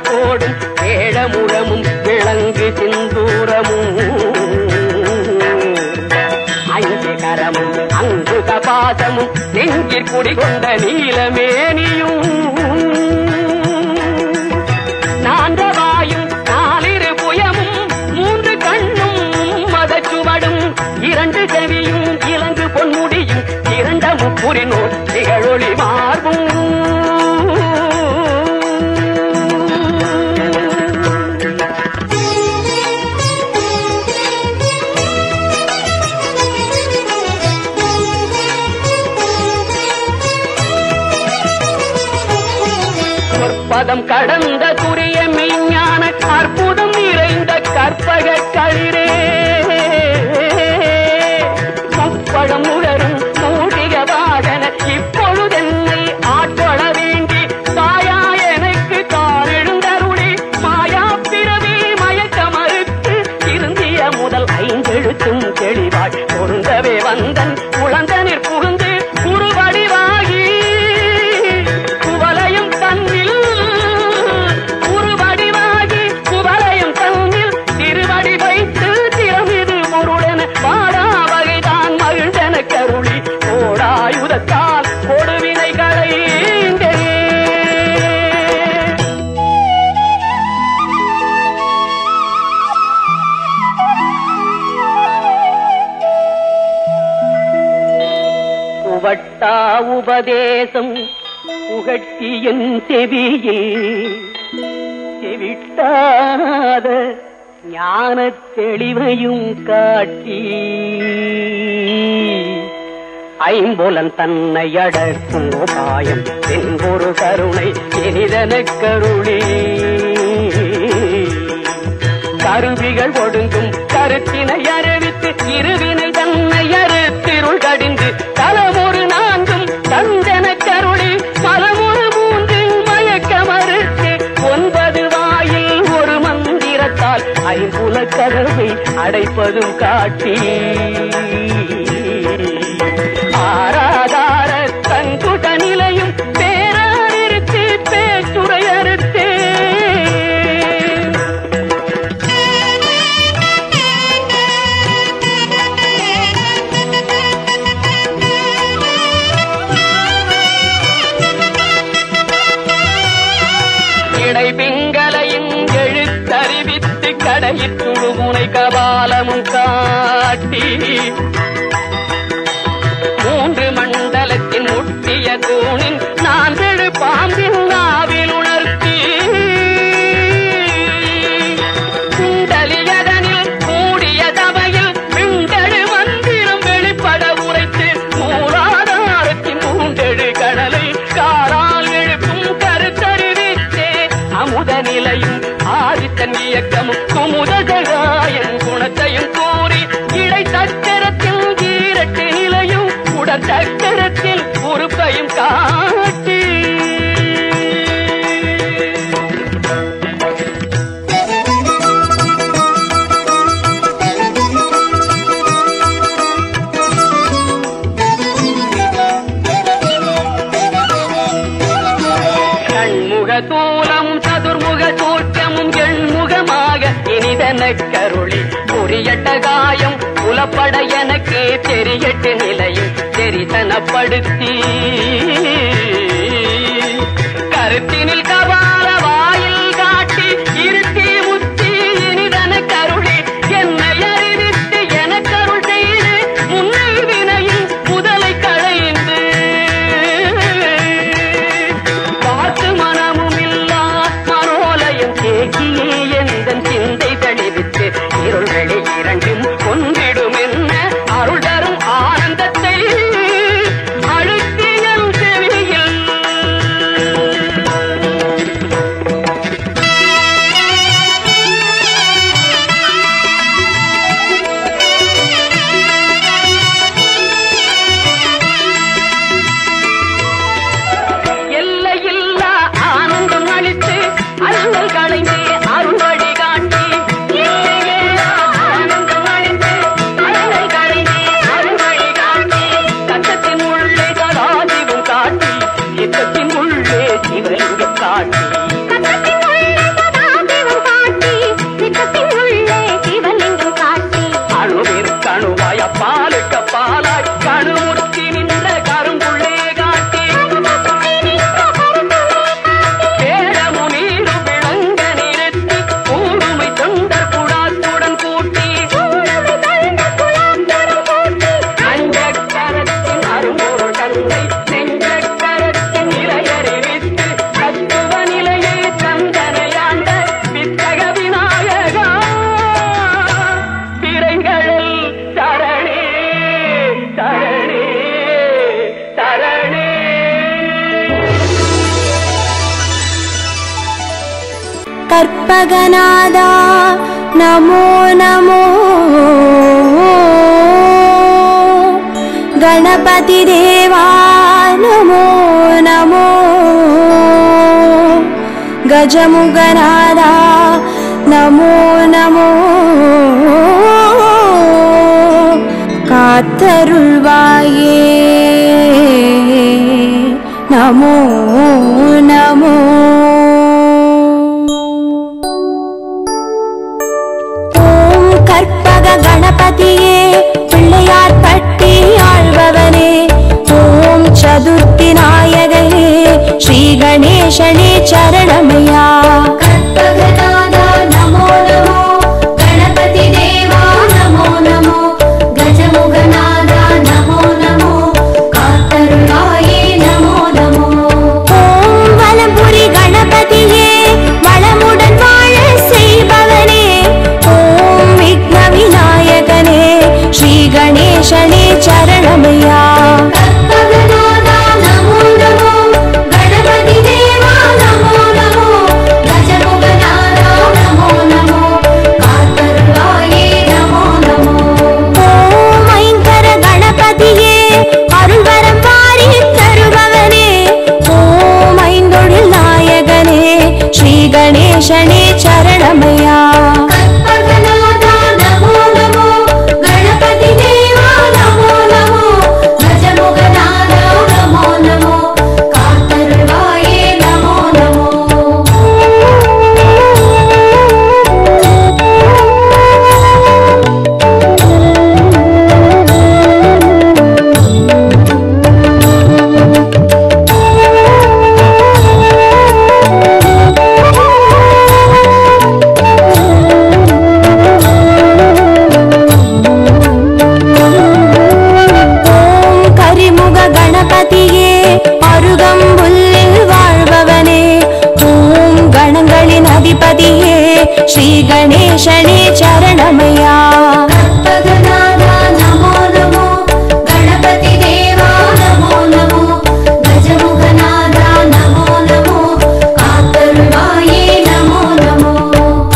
போடும் வேடமுழமும் விளங்கு சிந்தூரமும் ஐந்து கரமும் அங்கு கபாசமும் நெஞ்சிற் குடிகொண்ட நீலமேனியும் நான்றவாயும் நாலிரு புயமும் மூன்று கண்ணும் மதச்சுவடும் இரண்டு செவியும் இலங்கு பொன்முடியும் இரண்ட முப்புரினோர் திகழொளி மார்பும் பதம் கடந்த துரிய மெய்ஞான அற்புதம் நிறைந்த கற்பக களிரே முப்பழம் உழரும் மூடிக வாகன இப்பொழுதென்னை ஆட்கொள்ள வேண்டி தாயா எனக்கு காரெழுந்தருளி மாயா பிறவி மயக்க மறுத்து திருந்திய முதல் ஐந்தெழுத்தும் தெளிவாய் பொருந்தவே வந்தன் குழந்தனிற் புகுந்து குருவடிவாகி குவலையும் தன்னில் கருளி ஓடாயுதத்தால் கொடுவினை களைந்தே புவட்டா உபதேசம் புகட்டி என் செவியில் செவிட்டாத ஞான தெளிவையும் காட்டி ஐம்புலன் தன்னை அடக்கும் உபாயம் என்பொரு கருணை இனிதன கருளி கருவிகள் ஒடுங்கும் கருத்தினை அறிவித்து இருவினை தன்னை அறுத்திருள் கடிந்து தலமொரு நான்கும் தந்தன கருளி பலமொரு மூன்று மயக்க மறுத்து 9 வாயில் ஒரு மந்திரத்தால் ஐம்புல கதவை அடைப்பதும் காட்டி ஆராதார தங்குட நிலையும் பேரறித்து பேச்சுரையறுத்தே இடைபிங்கலையும் எழுத்தறிவித்து கடையிற்று முனை கபாலமும் காட்டி மூன்று மண்டலத்தின் முட்டிய தூணின் நான் விழு பாம்பின் நாவில் உணர்த்தி குண்டலியதனில் கூடிய சபையில் விண்டழு மந்திரம் வெளிப்பட உரைத்து மூலாதாரத்தின் மூண்டெழு கடலை காரால் எழுப்பும் கருத்தறிவித்தே அமுத நிலையும் ஆதித்தன் இயக்கமும் குமுதகாயன் குணத்தையும் கூறி இடை சக்கரத்தில் ஈரட்டு நிலையும் சக்கரத்தில் பொறுப்பையும் காட்டி கண்முக தூலமும் சதுர்முக சூட்சமும் எண்முகமாக இனிதன கருளி பொரியட்ட காயம் புலப்பட எனக்கு தெரியட்டு நிலையும் தெரிசனப்படுத்தி கருத்தினில் கபால வாயில் காட்டி இருத்தி முத்தி இனிதன கருளி என்னை அறிவித்து எனக்கருள் செய்து முன்னை வினையின் முதலை களைந்து காத்து மனமும் இல்லா மனோலயம் தேக்கியே எந்தன் சிந்தை தெளிவித்து இருள் வெளி இரண்டும் கொன்றிடும் என்ன அருள் தரும் ஆனந்தத்தை அழுத்தியல் செவி ಗಣಪಗನಾದ ನಮೋ ನಮೋ ಗಣಪತಿ ದೇವಾ ನಮೋ ನಮೋ ಗಜಮುಗನಾದ ನಮೋ ನಮೋ காத்தருள்வாயே நமோ நமோ ஓம் கற்பக கணபதியே பிள்ளையார் பட்டி ஆழ்பவனே ஓம் சதுர்த்தி நாயகனே ஸ்ரீ கணேசனே சரணமையா கற்பகநாதா நமோ நமோ கணபதி தேவா நமோ நமோ கஜமுகநாதா நமோ நமோ காத்தருள்வாயே நமோ நமோ ஓம் வலம்புரி கணபதியே வளமுடன் வாழ செய்பவனே ஓம் விக்ன விநாயகனே ஸ்ரீ கணேசனே சரணமையா கற்பகநாதா நமோ நமோ கணபதி தேவா நமோ நமோ கஜமுகநாதா நமோ நமோ காத்தருள்வாயே நமோ நமோ ஓம் ஐங்கர கணபதியே அருள்வரம் வாரி தருபவனே ஓம் ஐந்தொழில் நாயகனே ஸ்ரீ கணேசனே சரணமையா கற்பகநாதா நமோ நமோ கணபதி தேவா நமோ நமோ கஜமுகநாதா நமோ நமோ காத்தருள்வாயே நமோ நமோ ஓம் கரிமுக கணபதியே அருகம்புல்லில் வாழ்பவனே ஓம் கணங்களின் அதிபதியே ஸ்ரீ கணேசனே சரணமையா கற்பகநாதா நமோ நமோ கணபதி தேவா நமோ நமோ கஜமுகநாதா நமோ நமோ காத்தருள்வாயே நமோ நமோ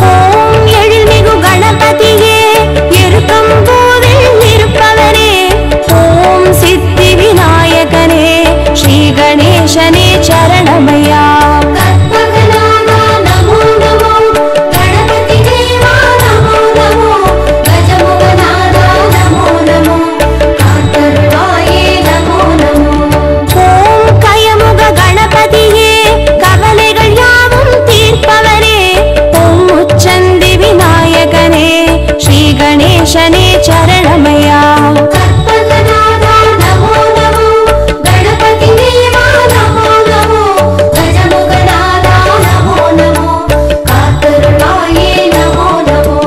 ஓம் எழில்மிகு கணபதியே இருக்கும் போதில் இருப்பவனே ஓம் சித்தி விநாயகனே ஸ்ரீ கணேசனே சரணமையா கற்பகநாதா நமோ நமோ கணபதி தேவா நமோ நமோ கஜமுகநாதா நமோ நமோ காத்தருள்வாயே நமோ நமோ ஓம் கயமுக கணபதியே கவலைகள் யாவும் தீர்ப்பவனே ஓம் உச்சந்தி விநாயகனே ஸ்ரீ கணேசனே சரணமையா கற்பகநாதா நமோ நமோ கணபதி தேவா நமோ நமோ கஜமுகநாதா நமோ நமோ காத்தருள்வாயே நமோ நமோ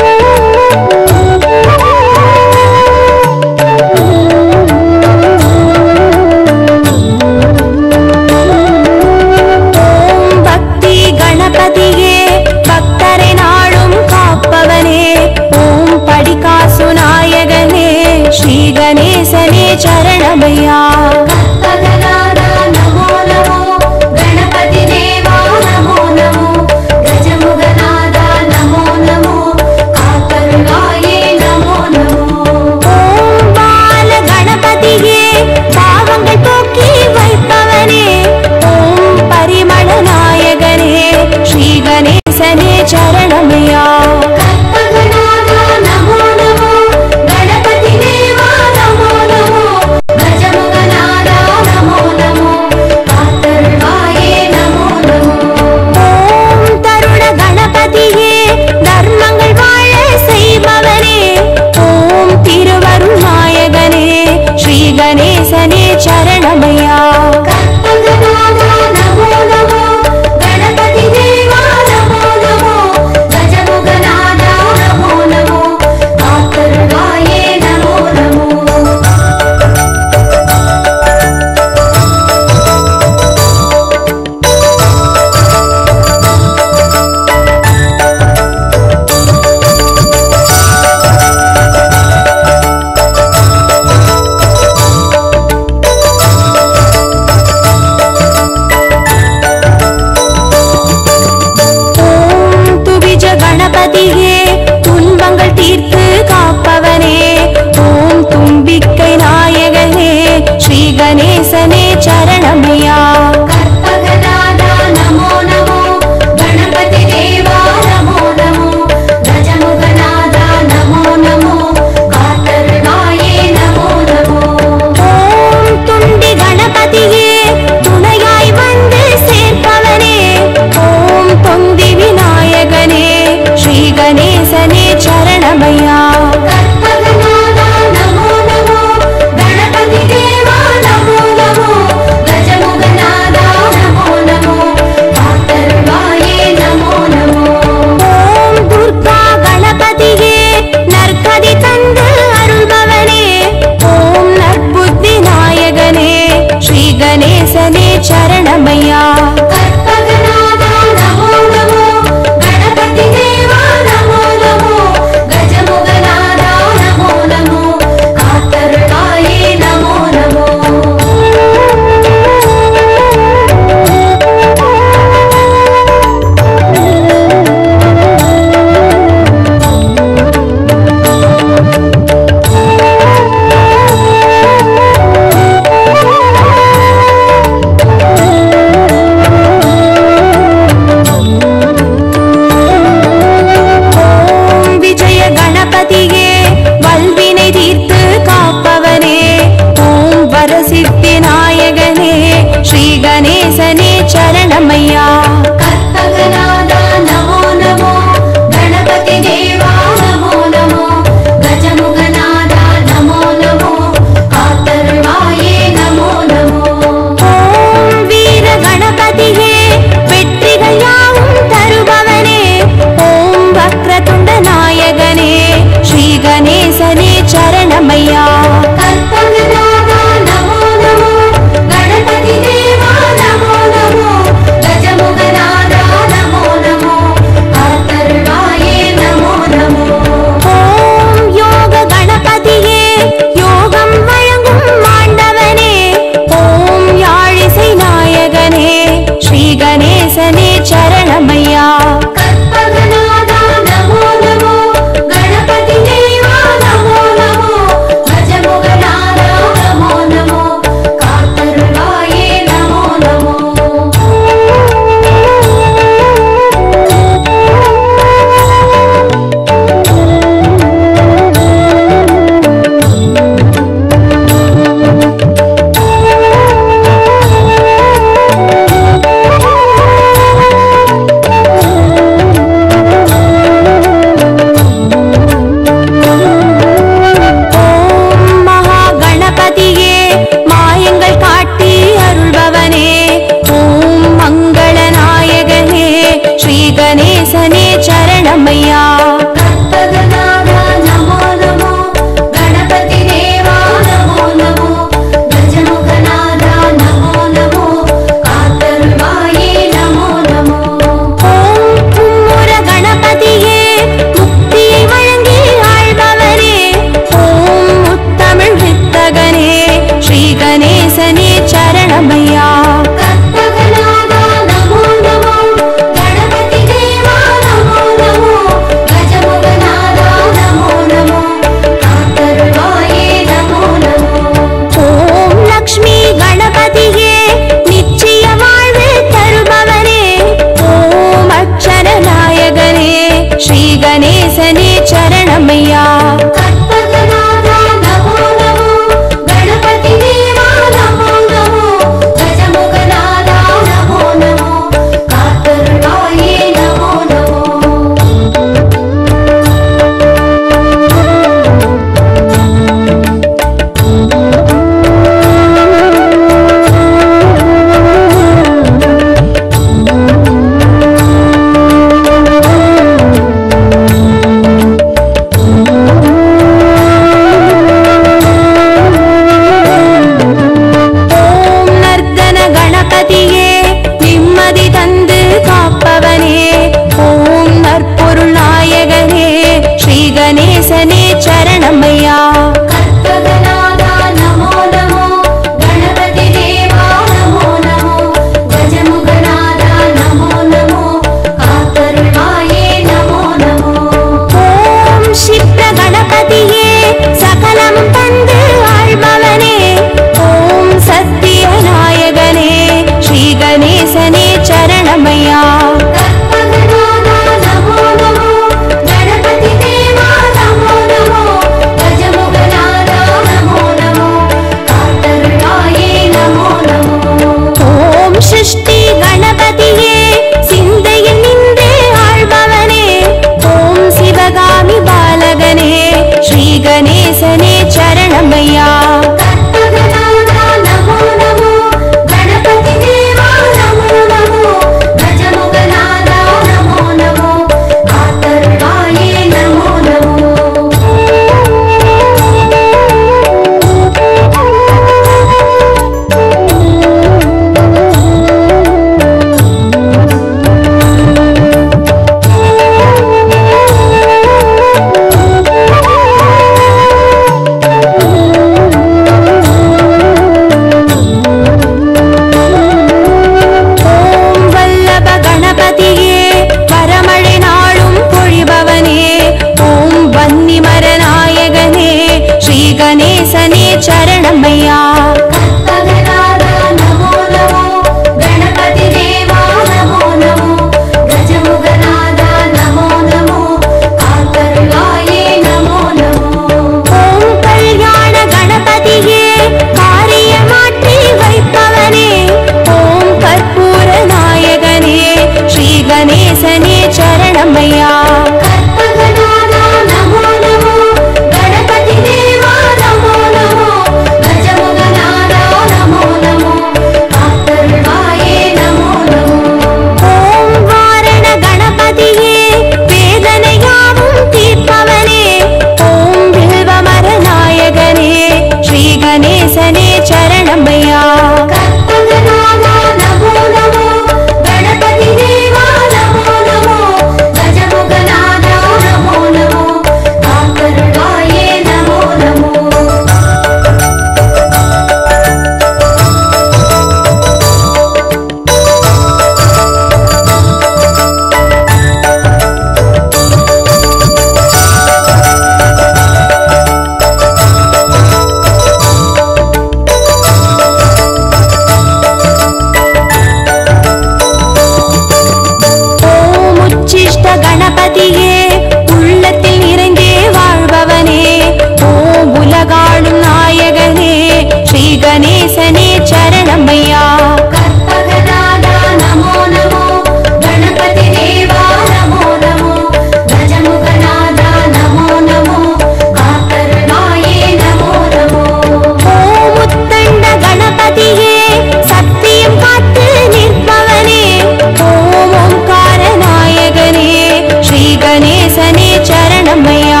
கணேசனே சரணமையா.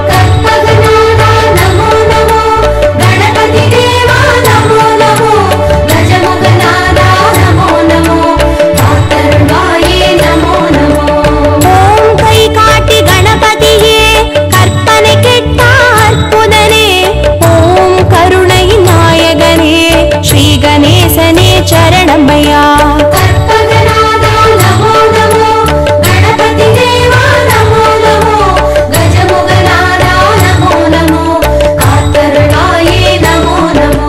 கற்பகநாதா நமோ நமோ, கணபதி தேவா நமோ நமோ, கஜமுகநாதா நமோ நமோ, காத்தருள்வாயே நமோ நமோ. ஓம் கை காட்டி கணபதியே கற்பனை கெட்ட அற்புதனே, ஓம் கருணை நாயகனே ஸ்ரீ கணேசனே சரணமையா. கற்பகநாதா நமோ நமோ, கணபதி தேவா நமோ நமோ, கஜமுகநாதா நமோ நமோ, காத்தருள்வாயே நமோ நமோ.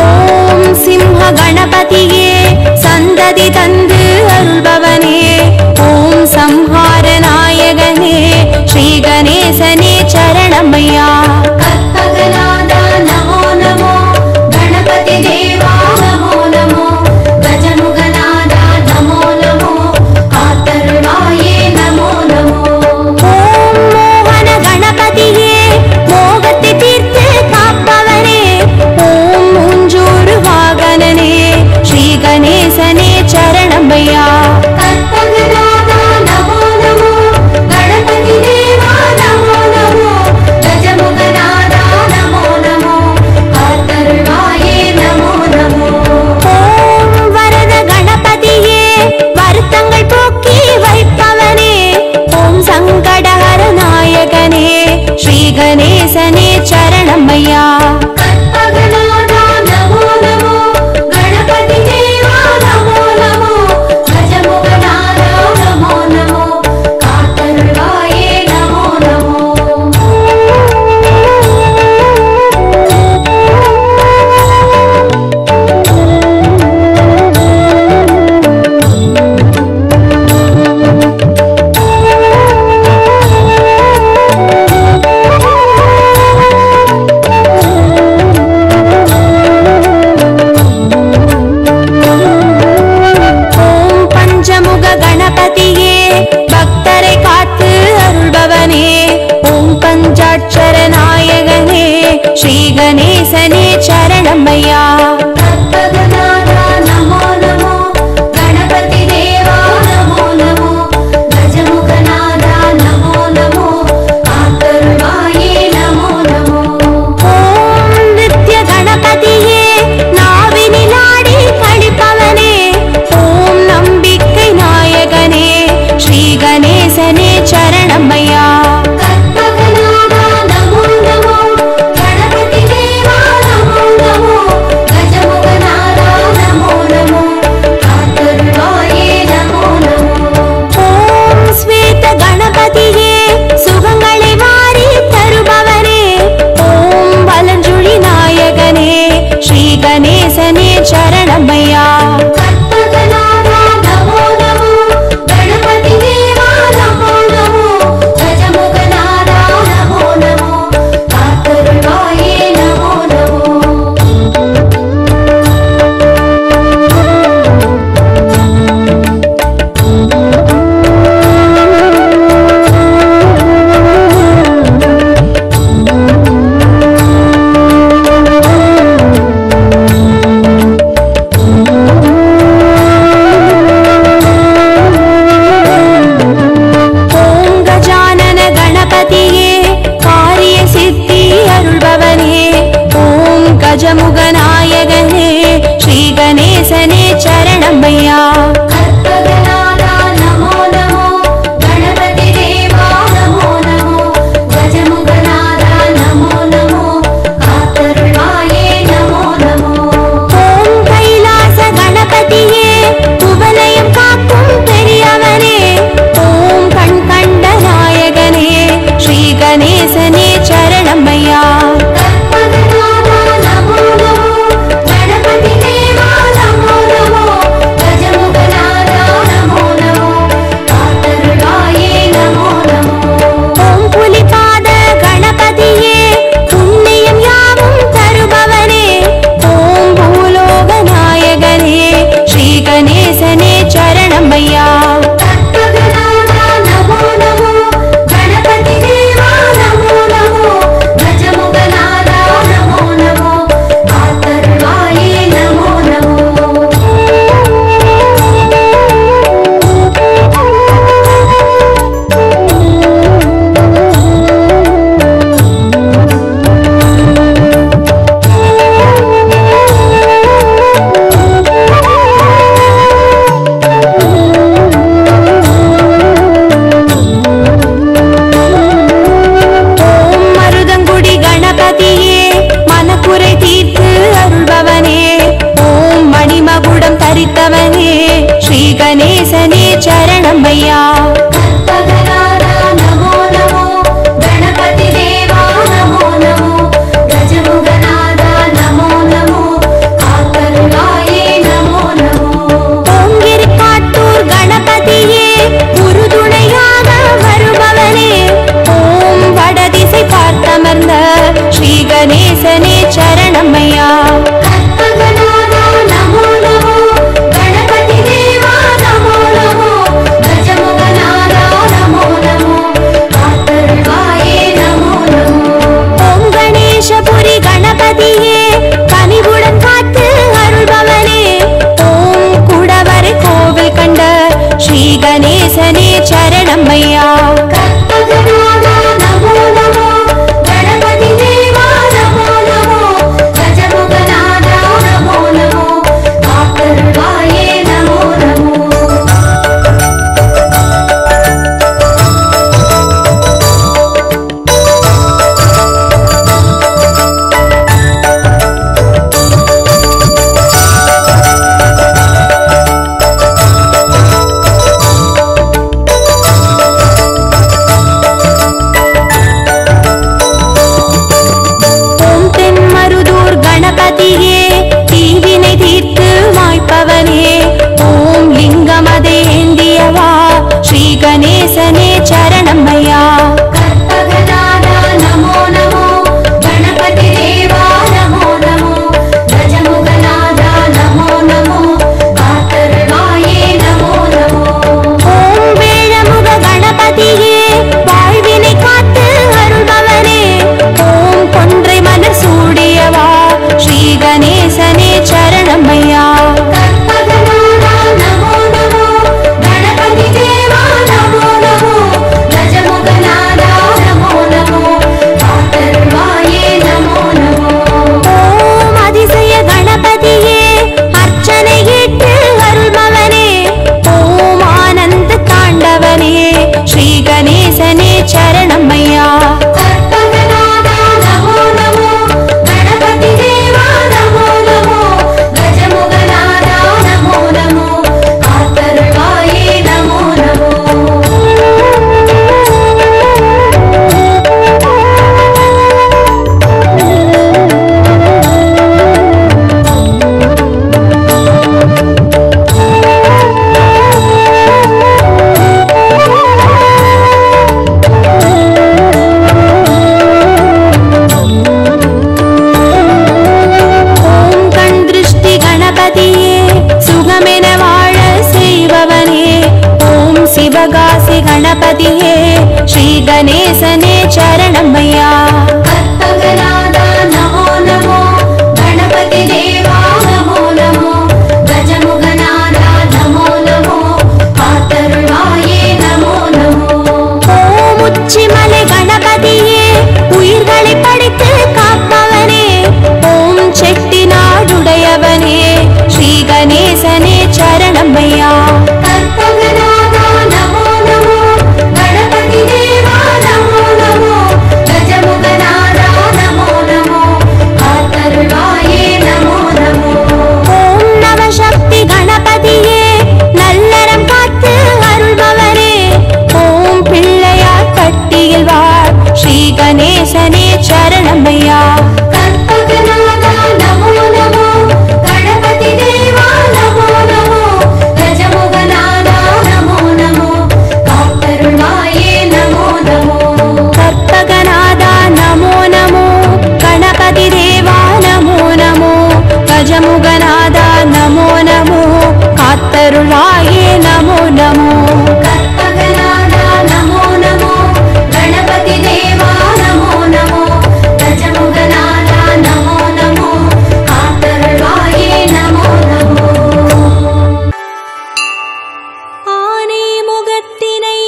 ஓம் சிம்ஹ கணபதியே சந்ததி தந்து அருள்பவனே, ஓம் சம்ஹார நாயகனே ஸ்ரீ கணேசனே சரணமையா. கற்பகநாதா நமோ நமோ, கணபதி தேவா நமோ நமோ, கஜமுகநாதா நமோ நமோ, காத்தருள்வாயே நமோ நமோ. ஓம் மோகன கணபதியே மோகத்தை தீர்த்து காப்பவனே, ஓம் மூஞ்சூறு வாகனனே ஸ்ரீ கணேசனே சரணமையா. கற்பகநாதா நமோ நமோ, கணபதி தேவா நமோ நமோ, கஜமுகநாதா நமோ நமோ, காத்தருள்வாயே நமோ நமோ. ஓம் வரத கணபதியே வருத்தங்கள் போக்கி வைப்பவனே, ஓம் சங்கடஹர நாயகனே ஸ்ரீ கணேசனே சரணமையா. கற்பகநாதா நமோ நமோ, கணபதி தேவா நமோ நமோ, கஜமுகநாதா நமோ நமோ, காத்தருள்வாயே நமோ நமோ. ஓம் பஞ்சமுக கணபதியே பக்தரை காத்து அருள்பவனே, ஓம் பஞ்சாட்சர நாயகனே ஸ்ரீ கணேசனே சரணமையா. கற்பகநாதா நமோ நமோ, கணபதி தேவா நமோ நமோ, கஜமுகநாதா நமோ நமோ, காத்தருள்வாயே நமோ நமோ. ஓம் நித்ய கணபதியே நாவினிலாடி கழிப்பவனே, ஓம் நம்பிக்கை நாயகனே ஸ்ரீ கணேசனே சரணமையா. கற்பகநாதா நமோ நமோ, கணபதி தேவா நமோ நமோ, கஜமுகநாதா நமோ நமோ, காத்தருள்வாயே நமோ நமோ. ஓம் ஸ்வேத கணபதியே சுகங்களை வாரி தருபவனே, ஓம் பலஞ்சுழி நாயகனே ஸ்ரீ கணேசனே சரணமையா. கற்பகநாதா நமோ நமோ, கணபதி தேவா நமோ நமோ, கஜமுகநாதா நமோ நமோ, காத்தருள்வாயே நமோ நமோ. ஓம் கஜானன கணபதியே காரிய சித்தி அருள்பவனே, ஓம் கஜமுக நாயகனே ஸ்ரீ கணேசனே சரணமையா. கற்பகநாதா நமோ நமோ, கணபதி தேவா நமோ நமோ, கஜமுகநாதா நமோ நமோ, காத்தருள்வாயே நமோ நமோ. ஓம் கைலாச கணபதியே குவலயம் காக்கும் பெரியவனே, ஓம் கண் கண்ட நாயகனே ஸ்ரீ கணேசனே சரணமையா. கற்பகநாதா நமோ நமோ, கணபதி தேவா நமோ நமோ, கஜ சரணமையா. கற்பகநாதா நமோ நமோ, கணபதி தேவா நமோ நமோ, கஜமுகநாதா நமோ நமோ, காத்தருள்வாயே நமோ நமோ. கணபதியே தீவினை தீர்த்து மாய்ப்பவனே, ஓம் லிங்கமதே ஏந்தியவா ஸ்ரீ கணேசனே சரணமையா. கற்பகநாதா நமோ நமோ, கணபதி தேவா நமோ நமோ, கஜமுகநாதா நமோ நமோ, காத்தருள்வாயே நமோ நமோ. ஓம் வேழமுக கணபதியே வாழ்வினை காத்து அருள்பவனே, ஓம் கொன்றை மலர் சூடியவா ஸ்ரீ கணேசனே சரணமையா. கற்பகநாதா நமோ நமோ, கணபதி தேவா நமோ நமோ, கஜமுகநாதா நமோ நமோ, காத்தருள்வாயே நமோ நமோ. ஓம் அதிசய கணபதியே அர்ச்சனை கேட்டு அருள்பவனே, ஓம் ஆனந்த தாண்டவனே ஸ்ரீ கணேசனே சரணமையா. கற்பகநாதா நமோ நமோ, கணபதி தேவா நமோ நமோ, கஜமுகநாதா நமோ நமோ, காத்தருள்வாயே நமோ நமோ. ஓம் கண் திருஷ்டி கணபதியே சுகமென வாழ செய்பவனே, ஓம் சிவகாசி கணபதியே ஸ்ரீ கணேசனே சரணமையா. கற்பகநாதா நமோ நமோ, கணபதி தேவா நமோ நமோ, கஜமுகநாதா நமோ நமோ, காத்தருள்வாயே நமோ நமோ. ஓம் உச்சிமலை கணபதியே உயிர்களை படைத்து காப்பவனே, ஓம் செட்டி நாடுடையவனே ஸ்ரீ கணேசனே சரணமையா. கற்பகநாதா நமோ நமோ, கணபதி தேவா நமோ நமோ, கஜமுகநாதா நமோ நமோ, காத்தருள்வாயே நமோ நமோ. ஓம் நவசக்தி கணபதியே நல்லறம் காத்து அருள்பவனே, ஓம் பிள்ளையார் பட்டியில் வாழ் ஸ்ரீ கணேசனே சரணமையா. கற்பகநாதா நமோ நமோ, கணபதி தேவா நமோ நமோ, கஜமுகநாதா நமோ நமோ, காத்தருள்வாயே நமோ நமோ. கற்பகநாதா நமோ நமோ, கணபதி தேவா நமோ நமோ, கஜமுகநாதா நமோ நமோ, காத்தருளாயே நமோ நமோ. கற்பகநாதா நமோ நமோ, கணபதி தேவா நமோ நமோ, கஜமுகநாதா நமோ நமோ, காத்தருள்வாயே நமோ நமோ. ஆனை முகத்தினை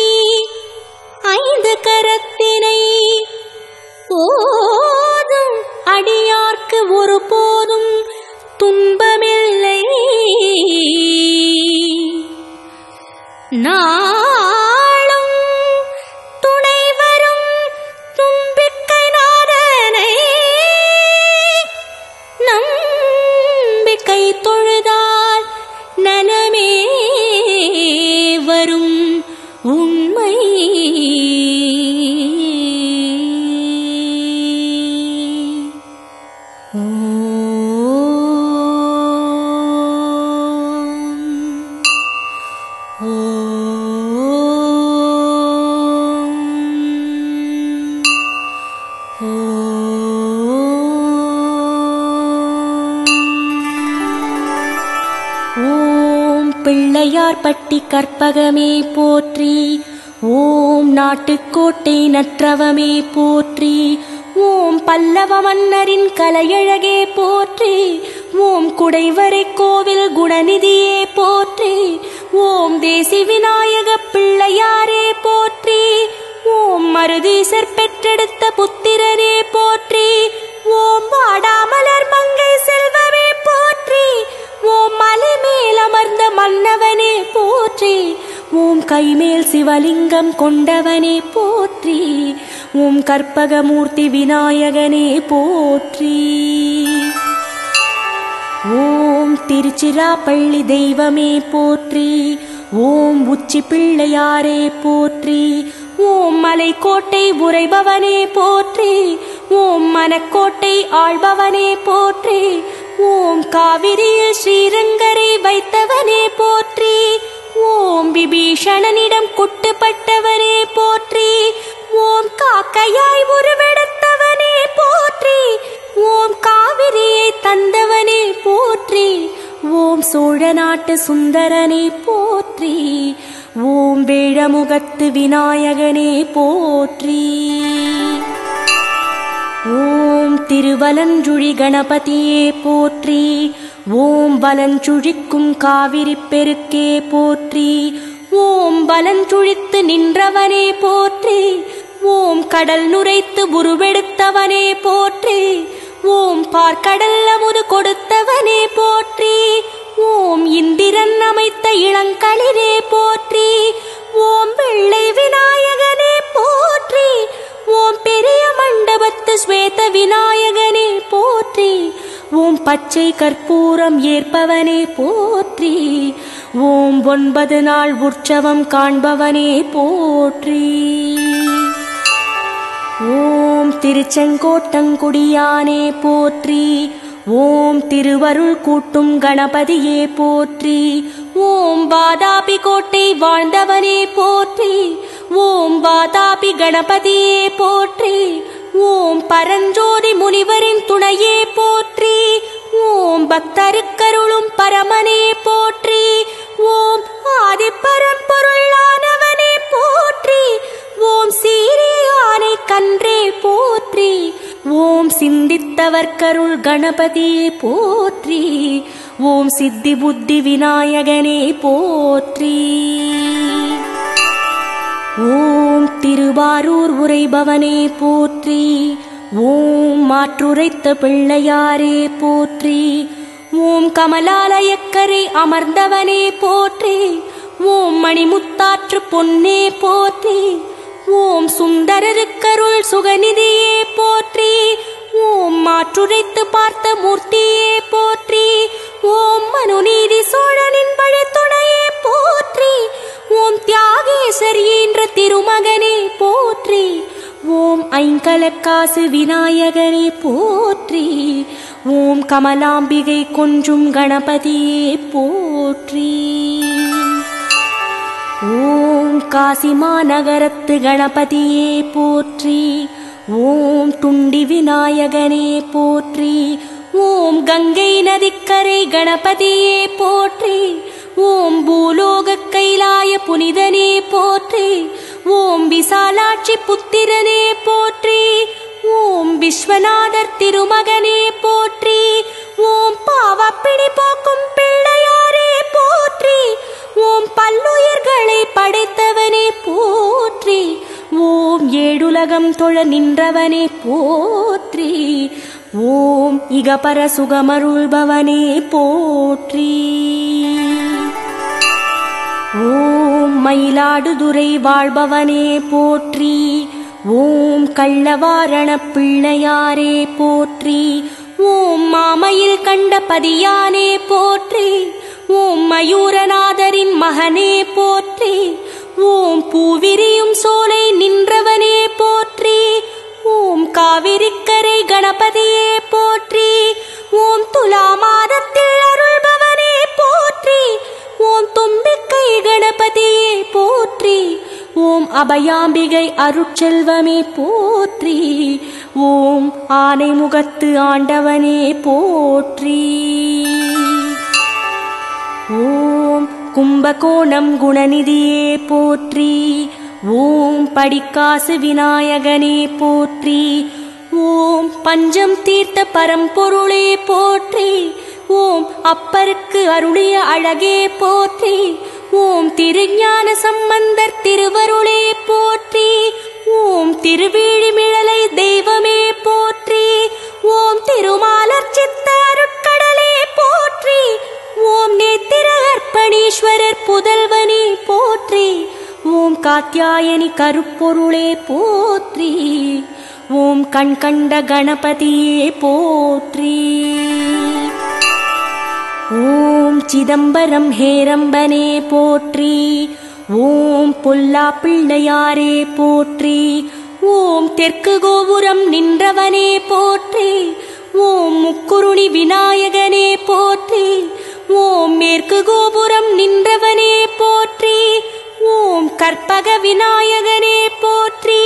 ஐந்து கரத்தினை ஓதும் அடியார்க்கு ஒருபோதும் துன்பமில்லை. நாளும் துணை வரும் தும்பிக்கை நாதனை நம்பிக்கை தொழுதால் நலமே வரும் உண்மை. ஓம் பிள்ளையார் பட்டி கற்பகமே போற்றி, ஓம் நாட்டுக்கோட்டை நற்றவமே போற்றி, ஓம் பல்லவ மன்னரின் கலையழகே போற்றி, ஓம் குடைவரை கோவில் குணநிதியே போற்றி, ஓம் தேசி விநாயக பிள்ளையாரே போற்றி. ஓம் மருதீசர் பெற்றெடுத்த புத்திரனே போற்றி. ஓம் வாடாமலர் மங்கை செல்வமே போற்றி. ஓம் மலை மேல் அமர்ந்த மன்னவனே போற்றி. ஓம் கைமேல் சிவலிங்கம் கொண்டவனே போற்றி. ஓம் கற்பகமூர்த்தி விநாயகனே போற்றி. ஓம் திருச்சிராப்பள்ளி தெய்வமே போற்றி. ஓம் உச்சி பிள்ளையாரே போற்றி. ஓம் மலைக்கோட்டை உரைபவனே போற்றி. ஓம் மனக்கோட்டை ஆள்பவனே போற்றி. ஓம் காவிரியில் ஸ்ரீரங்கரை வைத்தவனே போற்றி. ஓம் விபீஷணனிடம் குட்டுப்பட்டவனே போற்றி. ஓம் காக்கையாய் உருவெடுத்தவனே போற்றி. ஓம் காவிரியை தந்தவனே போற்றி. ஓம் சோழ நாட்டு சுந்தரனே போற்றி. ஓம் வேழமுகத்து விநாயகனே போற்றி. ஓம் திருவலஞ்சுழி கணபதியே போற்றி. ஓம் வலஞ்சுழிக்கும் காவிரி பெருக்கே போற்றி. ஓம் வலஞ்சுழித்து நின்றவனே போற்றி. ஓம் கடல் நுரைத்து உருவெடுத்தவனே போற்றி. ஓம் பார்க்கடல் அமுது கொடுத்தவனே போற்றி. ஓம் இந்திரன் அமைத்த இளங்களிரே போற்றி. ஓம் வெள்ளை விநாயகனே போற்றி. ஓம் பெரிய மண்டபத்து ஸ்வேத விநாயகனே போற்றி. ஓம் பச்சை கற்பூரம் ஏற்பவனே போற்றி. ஓம் 9 நாள் உற்சவம் காண்பவனே போற்றி. ஓம் திருச்செங்கோட்டங்குடியானே போற்றி. ஓம் திருவருள் கூட்டும் கணபதியே போற்றி. ஓம் வாதாபி கோட்டை வாழ்ந்தவனே போற்றி. ஓம் வாதாபி கணபதியே போற்றி. ஓம் பரஞ்சோதி முனிவரின் துணையே போற்றி. ஓம் பக்தருக்கருளும் பரமனே போற்றி. ஓம் ஆதிப்பரம்பொருளானவனே போற்றி. ஓம் சீரியானை கன்றே போற்றி. ஓம் சிந்தித்தவர்க்கருள் கணபதியே போற்றி. ஓம் சித்தி புத்தி விநாயகனே போற்றி. ஓம் திருவாரூர் உரைபவனே போற்றி. ஓம் மாற்றுரைத்த பிள்ளையாரே போற்றி. ஓம் கமலாலயக்கரை அமர்ந்தவனே போற்றி. ஓம் மணிமுத்தாற்று பொன்னே போற்றி. ஓம் சுந்தரருக்கருள் சுகநிதியே போற்றி. ஓம் மாற்றுரைத்து பார்த்த மூர்த்தியே போற்றி. ஓம் மனுநீதி சோழனின் வழித்துணையே போற்றி. ஓம் தியாகேசர் என்ற திருமகனே போற்றி. ஓம் ஐங்கலக்காசு விநாயகனே போற்றி. ஓம் கமலாம்பிகை கொஞ்சும் கணபதியே போற்றி. ஓம் காசிமா நகரத்து கணபதியே போற்றி. ஓம் துண்டி விநாயகனே போற்றி. ஓம் கங்கை நதிக்கரை கணபதியே போற்றி. ஓம் பூலோக கைலாய புனிதனே போற்றி. ஓம் விசாலாட்சி புத்திரனே போற்றி. ஓம் விஸ்வநாதர் திருமகனே போற்றி. ஓம் பாவப்பிடி போக்கும் பிள்ளையாரே போற்றி. ஓம் பல்லுயிர்களை படைத்தவனே போற்றி. ஓம் ஏழுலகம் தொழ நின்றவனே போற்றி. ஓம் இகபர சுகமருள்பவனே போற்றி. ஓம் மயிலாடுதுறை வாழ்பவனே போற்றி. ஓம் கள்ளவாரண பிள்ளையாரே போற்றி. ஓம் மாமயில் கண்ட பதியானே போற்றி. ஓம் மயூரநாதரின் மகனே போற்றி. ஓம் பூவிரியும் சோலை நின்றவனே போற்றி. ஓம் காவிரிக்கரை கணபதியே போற்றி. ஓம் துலா மாதத்தில் அருள்பவனே போற்றி. ஓம் தும்பிக்கை கணபதியே போற்றி. ஓம் அபயாம்பிகை அருட்செல்வமே போற்றி. ஓம் ஆனைமுகத்து ஆண்டவனே போற்றி. ஓம் கும்பகோணம் குணநிதியே போற்றி. ஓம் படிக்காசு விநாயகனே போற்றி. ஓம் பஞ்சம் தீர்த்த பரம்பொருளே போற்றி. ஓம் அப்பருக்கு அருளிய அழகே போற்றி. ஓம் திருஞான சம்பந்தர் திருவருளே போற்றி. ஓம் திருவிழிமிழலை தெய்வமே போற்றி. ஓம் திருமாலர் சித்த அருட்கடலே போற்றி. ஓம் நேத்திர அர்ப்பணீஸ்வரர் புதல்வனே போற்றி. ஓம் காத்யாயனி கருப்பொருளே போற்றி. ஓம் கண் கண்ட கணபதியே போற்றி. ஓம் சிதம்பரம் ஹேரம்பனே போற்றி. ஓம் பொல்லா பிள்ளையாரே போற்றி. ஓம் தெற்கு கோபுரம் நின்றவனே போற்றி. ஓம் முக்குருணி விநாயகனே போற்றி. ஓம் மேற்கு கோபுரம் நின்றவனே போற்றி. ஓம் கற்பக விநாயகனே போற்றி.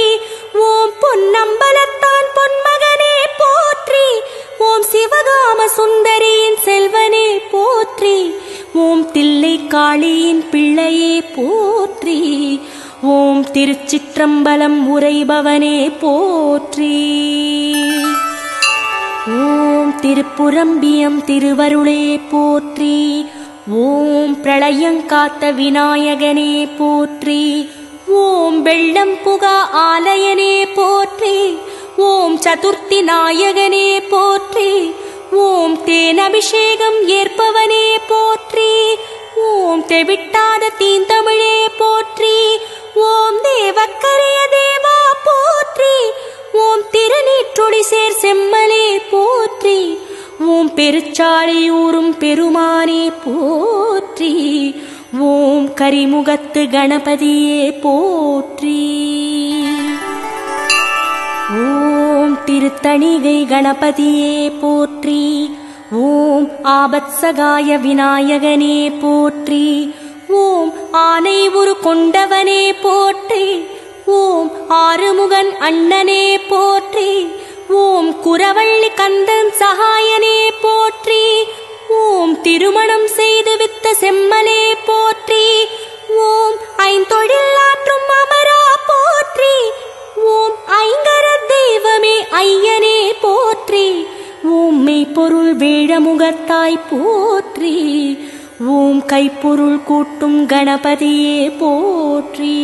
ஓம் பொன்னம்பலத்தான் பொன்மகனே போற்றி. ஓம் சிவகாம சுந்தரியின் செல்வனே போற்றி. ஓம் தில்லை காளியின் பிள்ளையே போற்றி. ஓம் திருச்சிற்றம்பலம் உரைபவனே போற்றி. ஓம் திருப்புரம்பியம் திருவருளே போற்றி. ஓம் பிரளயங்காத்த விநாயகனே போற்றி. ஓம் வெள்ளம் புகா ஆலயனே போற்றி. ஓம் சதுர்த்தி நாயகனே போற்றி. ஓம் தேனபிஷேகம் ஏற்பவனே போற்றி. ஓம் தெவிட்டாத தீந்தமிழே போற்றி. ஓம் தேவக்கரிய தேவா போற்றி. ஓம் திருநீற்றொடி சேர் செம்மலே போற்றி. ஓம் பெருச்சாளியூரும் பெருமானே போற்றி. ஓம் கரிமுகத்து கணபதியே போற்றி. ஓம் திருத்தணிகை கணபதியே போற்றி. ஓம் ஆபத்சகாய விநாயகனே போற்றி. ஓம் ஆனை உரு கொண்டவனே போற்றி. ஓம் ஆறுமுகன் அண்ணனே போற்றி. ஓம் குரவள்ளி கந்தன் சகாயனே போற்றி. ஓம் திருமணம் செய்து வித்த செம்மலே போற்றி. ஓம் ஐந்தொழில் ஆற்றும் அமரா போற்றி. ஓம் ஐங்கர தெய்வமே ஐயனே போற்றி. ஓம் மெய்ப்பொருள் வேழமுகத்தாய் போற்றி. ஓம் கைப்பொருள் கூட்டும் கணபதியே போற்றி.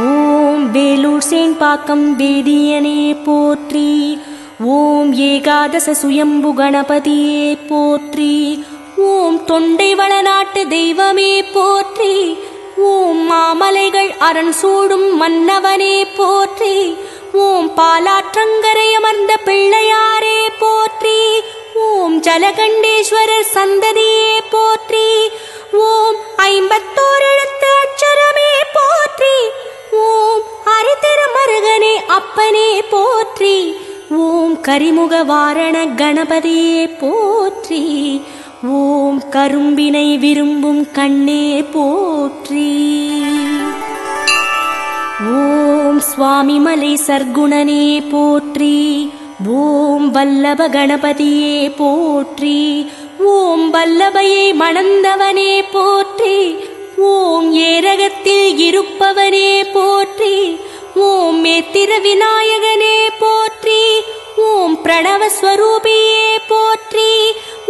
ஓம் வேலூர் சேன்பாக்கம் வேதியனே போற்றி. ஓம் ஏகாதச சுயம்பு கணபதியே போற்றி. ஓம் தொண்டை வளநாட்டு தெய்வமே போற்றி. ஓம் மாமலைகள் அரண் சூடும் மன்னவனே போற்றி. ஓம் பாலாற்றங்கரை அமர்ந்த பிள்ளையாரே போற்றி. ஓம் ஜலகண்டேஸ்வரர் சந்ததியே போற்றி. ஓம் 51 எழுத்து அட்சரமே போற்றி. ஓம் அரிதிருமருகனே அப்பனே போற்றி. ஓம் கரிமுக வாரண கணபதியே போற்றி. ஓம் கரும்பினை விரும்பும் கண்ணே போற்றி. ஓம் சுவாமிமலை சர்க்குணனே போற்றி. ஓம் வல்லப கணபதியே போற்றி. ஓம் வல்லபையை மணந்தவனே போற்றி. ஓம் ஏரகத்தில் இருப்பவனே போற்றி. ஓம் மேத்திர விநாயகனே போற்றி. ஓம் பிரணவஸ்வரூபியே போற்றி.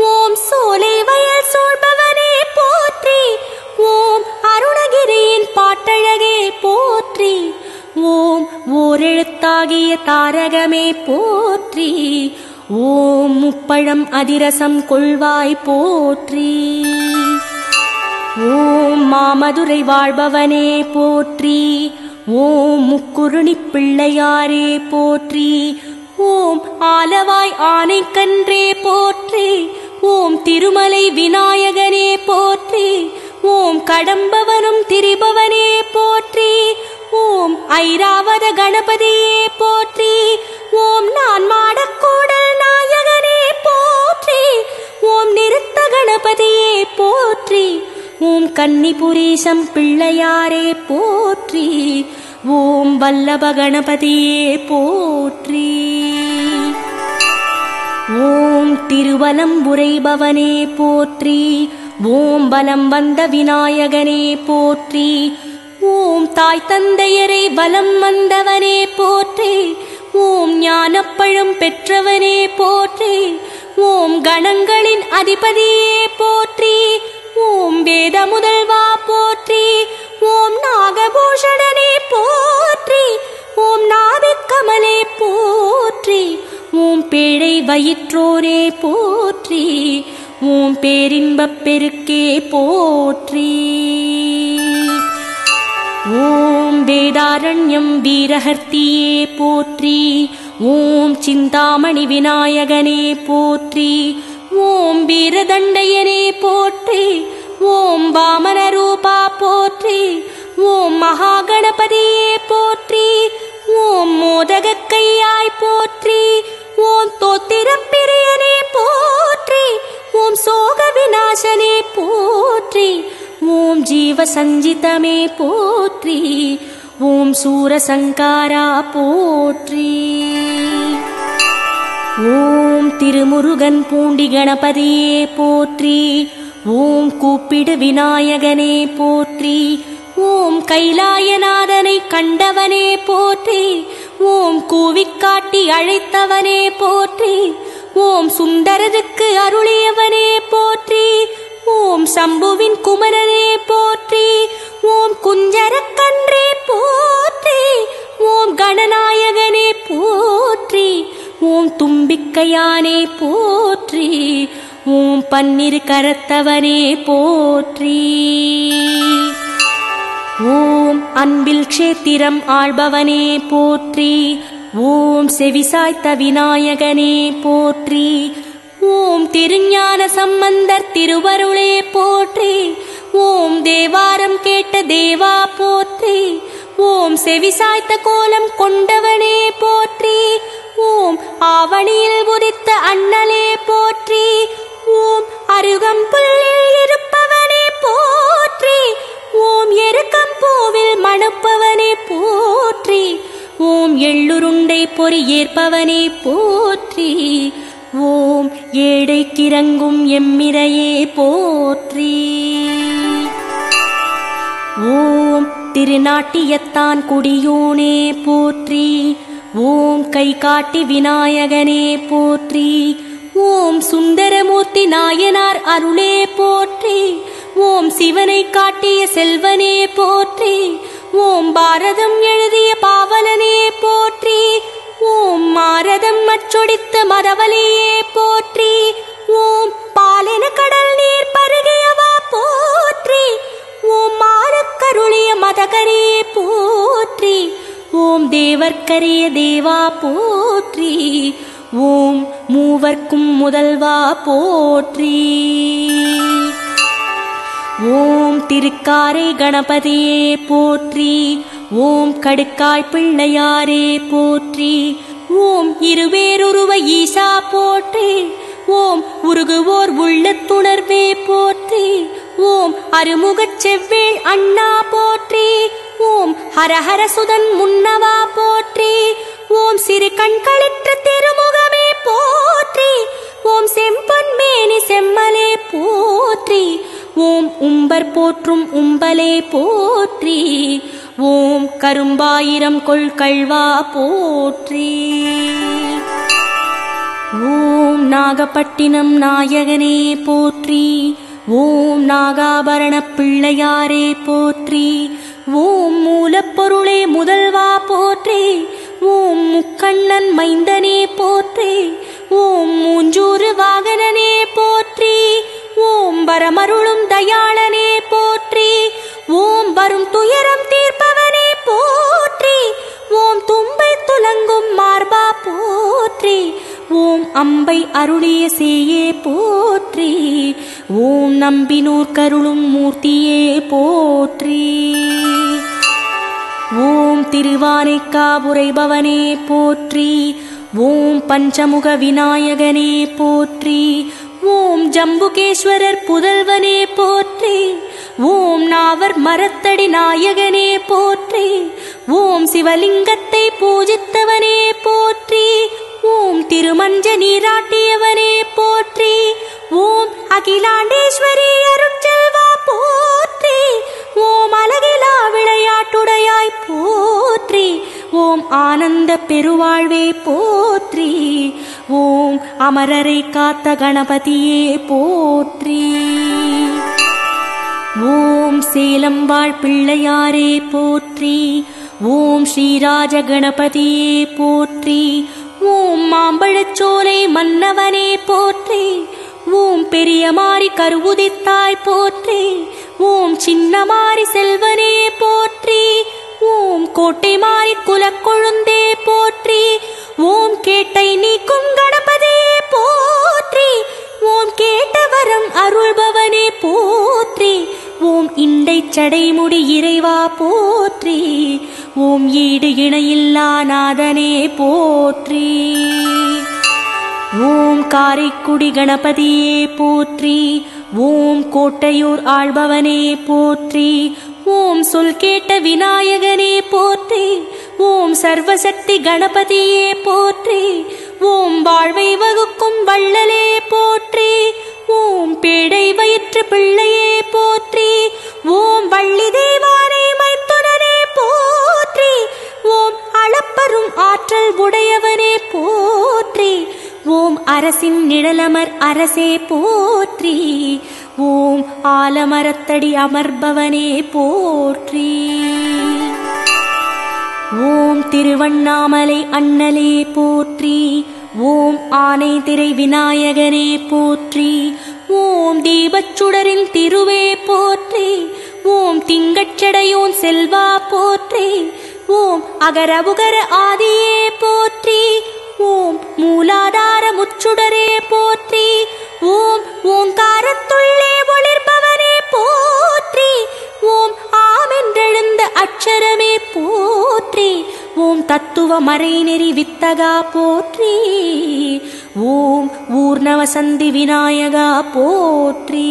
ஓம் சோலை வயல் சூழ்பவனே போற்றி. ஓம் அருணகிரியின் பாட்டழகே போற்றி. ஓம் ஓரெழுத்தாகிய தாரகமே போற்றி. ஓம் முப்பழம் அதிரசம் கொள்வாய் போற்றி. ஓம் மாமதுரை வாழ்பவனே போற்றி. ஓம் முக்குருணி பிள்ளையாரே போற்றி. ஓம் ஆலவாய் ஆனைக்கன்றே போற்றி. ஓம் திருமலை விநாயகனே போற்றி. ஓம் கடம்பவனும் திரிபவனே போற்றி. ஓம் ஐராவத கணபதியே போற்றி. ஓம் நான் மாடக்கூடல் நாயகனே போற்றி. ஓம் நிறுத்த கணபதியே போற்றி. ஓம் கன்னிபுரீசம் பிள்ளையாரே போற்றி. ஓம் வல்லப கணபதியே போற்றி. ஓம் திருவலம் உரைபவனே போற்றி. ஓம் பலம் வந்த விநாயகனே போற்றி. ஓம் தாய் தந்தையரை வலம் வந்தவனே போற்றி. ஓம் ஞானப்பழம் பெற்றவனே போற்றி. ஓம் கணங்களின் அதிபதியே போற்றி. ஓம் வேத முதல்வா போற்றி. ஓம் நாகபூஷணனே போற்றி. ஓம் நாபிக்கமலே போற்றி. ஓம் பேழை வயிற்றோரே போற்றி. ஓம் பேரின்பப் பெருக்கே போற்றி. ஓம் வேதாரண்யம் வீரஹர்த்தியே போற்றி. ஓம் சிந்தாமணி விநாயகனே போற்றி. ஓம் வீரதண்டையனே போற்றி. ஓம் வாமன ரூபா போற்றி. ஓம் மகாகணபதியே போற்றி. ஓம் மோதகக் கையாய் போற்றி. ஓம் தோத்திரப் பிரியனே போற்றி. ஓம் சோக விநாசனே போற்றி. ஓம் ஜீவ சஞ்சிதமே போற்றி. ஓம் சூரசங்காரா போற்றி. ஓம் திருமுருகன் பூண்டி கணபதியே போற்றி. ஓம் கூப்பிடு விநாயகனே போற்றி. ஓம் கைலாயநாதனை கண்டவனே போற்றி. ஓம் கூவிக்காட்டி அழைத்தவனே போற்றி. ஓம் சுந்தரருக்கு அருளியவனே போற்றி. ஓம் சம்புவின் குமரனே போற்றி. ஓம் குஞ்சரக்கன்றே போற்றி. ஓம் கணநாயகனே போற்றி. ஓம் தும்பிக்கையானே போற்றி. ஓம் பன்னிரு கரத்தவனே போற்றி. ஓம் அன்பில் க்ஷேத்திரம் ஆள்பவனே போற்றி. ஓம் செவிசாய்த்த விநாயகனே போற்றி. ஓம் திருஞான சம்பந்தர் திருவருளே போற்றி. ஓம் தேவாரம் கேட்ட தேவா போற்றி. ஓம் செவிசாய்த்த கோலம் கொண்டவனே போற்றி. ஓம் ஆவணியில் உதித்த அண்ணலே போற்றி. ஓம் அருகம்புல்லில் இருப்பவனே போற்றி. ஓம் எருக்கம்பூவில் மணப்பவனே போற்றி. ஓம் எள்ளுருண்டை பொறி ஏற்பவனே போற்றி. ஓம் ஏழைக்கிறங்கும் எம்மிரையே போற்றி. ஓம் திருநாட்டியத்தான் குடியோனே போற்றி. ஓம் கை காட்டி விநாயகனே போற்றி. ஓம் சுந்தரமூர்த்தி நாயனார் அருளே போற்றி. ஓம் சிவனை காட்டிய செல்வனே போற்றி. ஓம் பாரதம் எழுதிய பாவலனே போற்றி. ஓம் மாரதம் மற்றொடித்த மரவலியே போற்றி. ஓம் பாலென கடல் நீர் பருகியவா போற்றி. ஓம் மாறக்கருளிய மதகரியே போற்றி. ஓம் தேவர்க்கரிய தேவா போற்றி. ஓம் மூவர்க்கும் முதல்வா போற்றி. ஓம் திருக்காரை கணபதியே போற்றி. ஓம் கடுக்காய் பிள்ளையாரே போற்றி. ஓம் இருவேருருவ ஈசா போற்றி. ஓம் உருகுவோர் உள்ளத்துணர்வே போற்றி. ஓம் அருமுகச் செவ்வேள் அண்ணா போற்றி. ஓம் ஹரஹர சுதன் முன்னவா போற்றி. ஓம் சிறு கண்களிற்ற திருமுகமே போற்றி. ஓம் செம்பொன் மேனி செம்மலே போற்றி. ஓம் உம்பர் போற்றும் உம்பலே போற்றி. ஓம் கரும்பாயிரம் கொள்கள்வா போற்றி. ஓம் நாகப்பட்டினம் நாயகனே போற்றி. ஓம் நாகாபரண பிள்ளையாரே போற்றி. ஓம் மூலப்பொருளே முதல்வா போற்றி. ஓம் முக்கண்ணன் மைந்தனே போற்றி. ஓம் மூஞ்சூறு வாகனனே போற்றி. ஓம் வரமருளும் தயாளனே போற்றி. ஓம் வரும் துயரம் தீர்ப்பவனே போற்றி. ஓம் தும்பை துலங்கும் மார்பா போற்றி. ஓம் அம்பை அருளிய சேயே போற்றி. ஓம் நம்பினூர் கருளும் மூர்த்தியே போற்றி. ஓம் திருவானைக்காவுரைபவனே போற்றி. ஓம் பஞ்சமுக விநாயகனே போற்றி. ஓம் ஜம்புகேஸ்வரர் புதல்வனே போற்றி. ஓம் நாவர் மரத்தடி நாயகனே போற்றி. ஓம் சிவலிங்கத்தை பூஜித்தவனே போற்றி. ஓம் திருமஞ்ச நீராட்டியவனே போற்றி. ஓம் அகிலாண்டேஸ்வரி அருட்செல்வா போற்றி. ஓம் அழகிலா விளையாட்டுடையாய் போற்றி. ஓம் ஆனந்த பெருவாழ்வே போற்றி. ஓம் அமரரை காத்த கணபதியே போற்றி. ஓம் சேலம் வாழ் பிள்ளையாரே போற்றி. ஓம் ஸ்ரீராஜ கணபதியே போற்றி. ஓம் மாம்பழச்சோலை மன்னவனே போற்றி. ஓம் பெரிய மாரி கருவுதித்தாய் போற்றி. ஓம் சின்ன மாரி செல்வனே போற்றி. ஓம் கோட்டை மாரி குலக்கொழுந்தே போற்றி. ஓம் கேட்டை நீக்கும் கணபதியே போற்றி. ஓம் கேட்டவரம் அருள்பவனே போற்றி. ஓம் இண்டை சடைமுடி இறைவா போற்றி. ஓம் ஈடு இணையில்லா நாதனே போற்றி. ஓம் காரைக்குடி கணபதியே போற்றி. ஓம் கோட்டையூர் ஆள்பவனே போற்றி. ஓம் சொல் கேட்ட விநாயகனே போற்றி. ஓம் சர்வசக்தி கணபதியே போற்றி. ஓம் வாழ்வை வகுக்கும் வள்ளலே போற்றி. ஓம் பேடை வயிற்று பிள்ளையே போற்றி. ஓம் வள்ளி தேவானை மைத்துனனே போற்றி. ஓம் அளப்பரும் ஆற்றல் உடையவனே போற்றி. ஓம் அரசின் நிழலமர் அரசே போற்றி. ஓம் ஆலமரத்தடி அமர்பவனே போற்றி. ஓம் திருவண்ணாமலை அண்ணலே போற்றி. ஓம் ஆனை திரை விநாயகனே போற்றி. ஓம் தீபச்சுடரின் திருவே போற்றி. ஓம் திங்கட்சடையோன் செல்வா போற்றி. ஓம் அகரபுகர ஆதியே போற்றி. ஓம் மூலாதார முச்சுடரே போற்றி. ஓம் ஓங்காரத்துள்ளே ஒளிர்பவனே போற்றி. ஓம் ஆமென்றெழுந்த அட்சரமே போற்றி. ஓம் தத்துவ மறைநெறி வித்தகா போற்றி. ஓம் ஊர்ணவசந்தி விநாயகா போற்றி.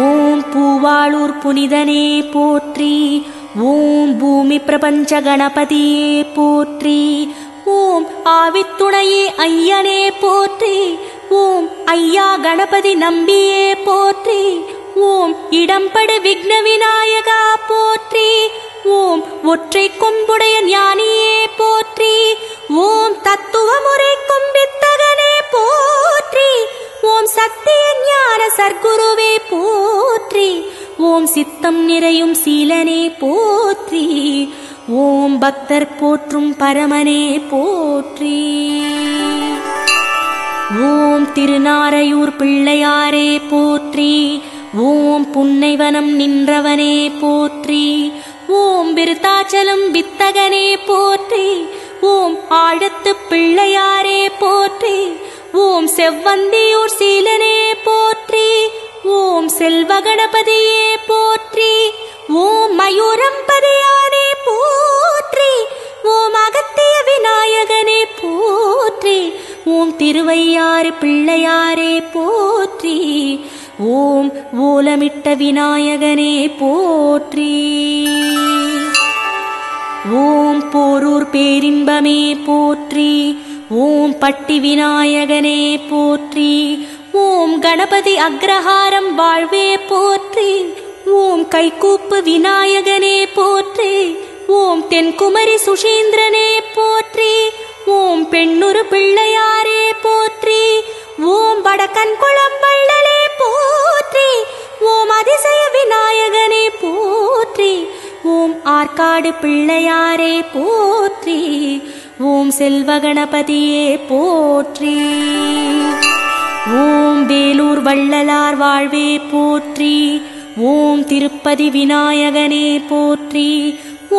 ஓம் பூவாளூர் புனிதனே போற்றி. ஓம் பூமி பிரபஞ்ச கணபதியே போற்றி. ஓம் ஆவித்துணையே ஐயனே போற்றி. ஓம் ஐயா கணபதி நம்பியே போற்றி. ஓம் இடம்படு விக்ன விநாயகா போற்றி. ஓம் ஒற்றை கொம்புடைய ஞானியே போற்றி. ஓம் தத்துவ முறைக்கும் வித்தகனே போற்றி. ஓம் சத்திய ஞான சர்க்குருவே போற்றி. ஓம் சித்தம் நிறையும் சீலனே போற்றி. ஓம் பக்தர் போற்றும் பரமனே போற்றி. ஓம் திருநாரையூர் பிள்ளையாரே போற்றி. ஓம் புன்னைவனம் நின்றவனே போற்றி. ஓம் விருத்தாச்சலம் வித்தகனே போற்றி. ஓம் ஆழத்து பிள்ளையாரே போற்றி. ஓம் செவ்வந்தியூர் சீலனே போற்றி. ஓம் செல்வ கணபதியே போற்றி. ஓம் மயூரம்பதியானே போற்றி. ஓம் அகத்திய விநாயகனே போற்றி. ஓம் திருவையாறு பிள்ளையாரே போற்றி. ஓம் ஓலமிட்ட விநாயகனே போற்றி. ஓம் போரூர் பேரின்பமே போற்றி. ஓம் பட்டி விநாயகனே போற்றி. ஓம் கணபதி அக்ரஹாரம் வாழ்வே போற்றி. ஓம் கைகூப்பு விநாயகனே போற்றி. ஓம் தென்குமரி சுஷீந்திரனே போற்றி. ஓம் பெண்ணுரு பிள்ளையாரே போற்றி. ஓம் வடக்கன்குளம் வள்ளலே போற்றி. ஓம் அதிசய விநாயகனே போற்றி. ஓம் ஆற்காடு பிள்ளையாரே போற்றி. ஓம் செல்வ கணபதியே போற்றி. ஓம் வேலூர் வள்ளலார் வாழ்வே போற்றி. ஓம் திருப்பதி விநாயகனே போற்றி.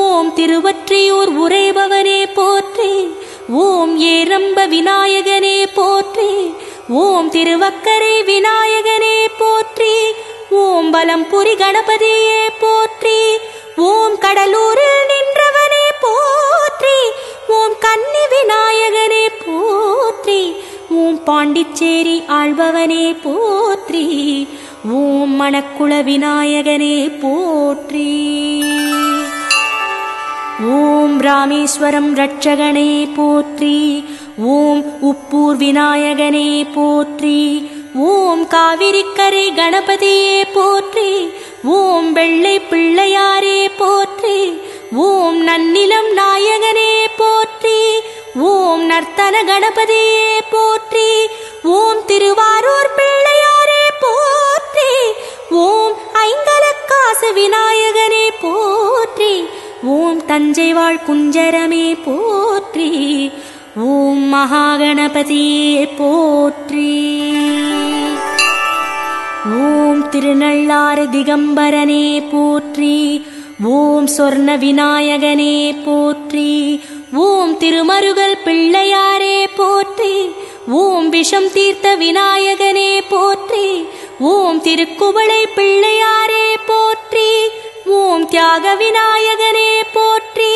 ஓம் திருவற்றியூர் உரைபவனே போற்றி. ஓம் ஏரம்ப விநாயகனே போற்றி. ஓம் திருவக்கரை விநாயகனே போற்றி. ஓம் பலம்புரி கணபதியே போற்றி. ஓம் கடலூரில் நின்றவனே போற்றி. ஓம் கன்னி விநாயகனே போற்றி. ஓம் பாண்டிச்சேரி ஆள்பவனே போற்றி. ஓம் மணக்குள விநாயகனே போற்றி. ஓம் ராமேஸ்வரம் ரட்சகனே போற்றி. ஓம் உப்பூர் விநாயகனே போற்றி. ஓம் காவிரிக்கரை கணபதியே போற்றி. ஓம் வெள்ளை பிள்ளையாரே போற்றி. ஓம் நன்னிலம் நாயகனே போற்றி. ஓம் நர்த்தன கணபதியே போற்றி. ஓம் திருவாரூர் பிள்ளையாரே போற்றி. ஓம் தஞ்சை வாழ் குஞ்சரமே போற்றி. ஓம் மகாகணபதியே போற்றி. ஓம் திருநள்ளாறு திகம்பரனே போற்றி. ஓம் சொர்ண விநாயகனே போற்றி. ஓம் திருமருகல் பிள்ளையாரே போற்றி. ஓம் விஷம் தீர்த்த விநாயகனே போற்றி. ஓம் திருக்குவளை பிள்ளையாரே போற்றி. ஓம் தியாக விநாயகனே போற்றி.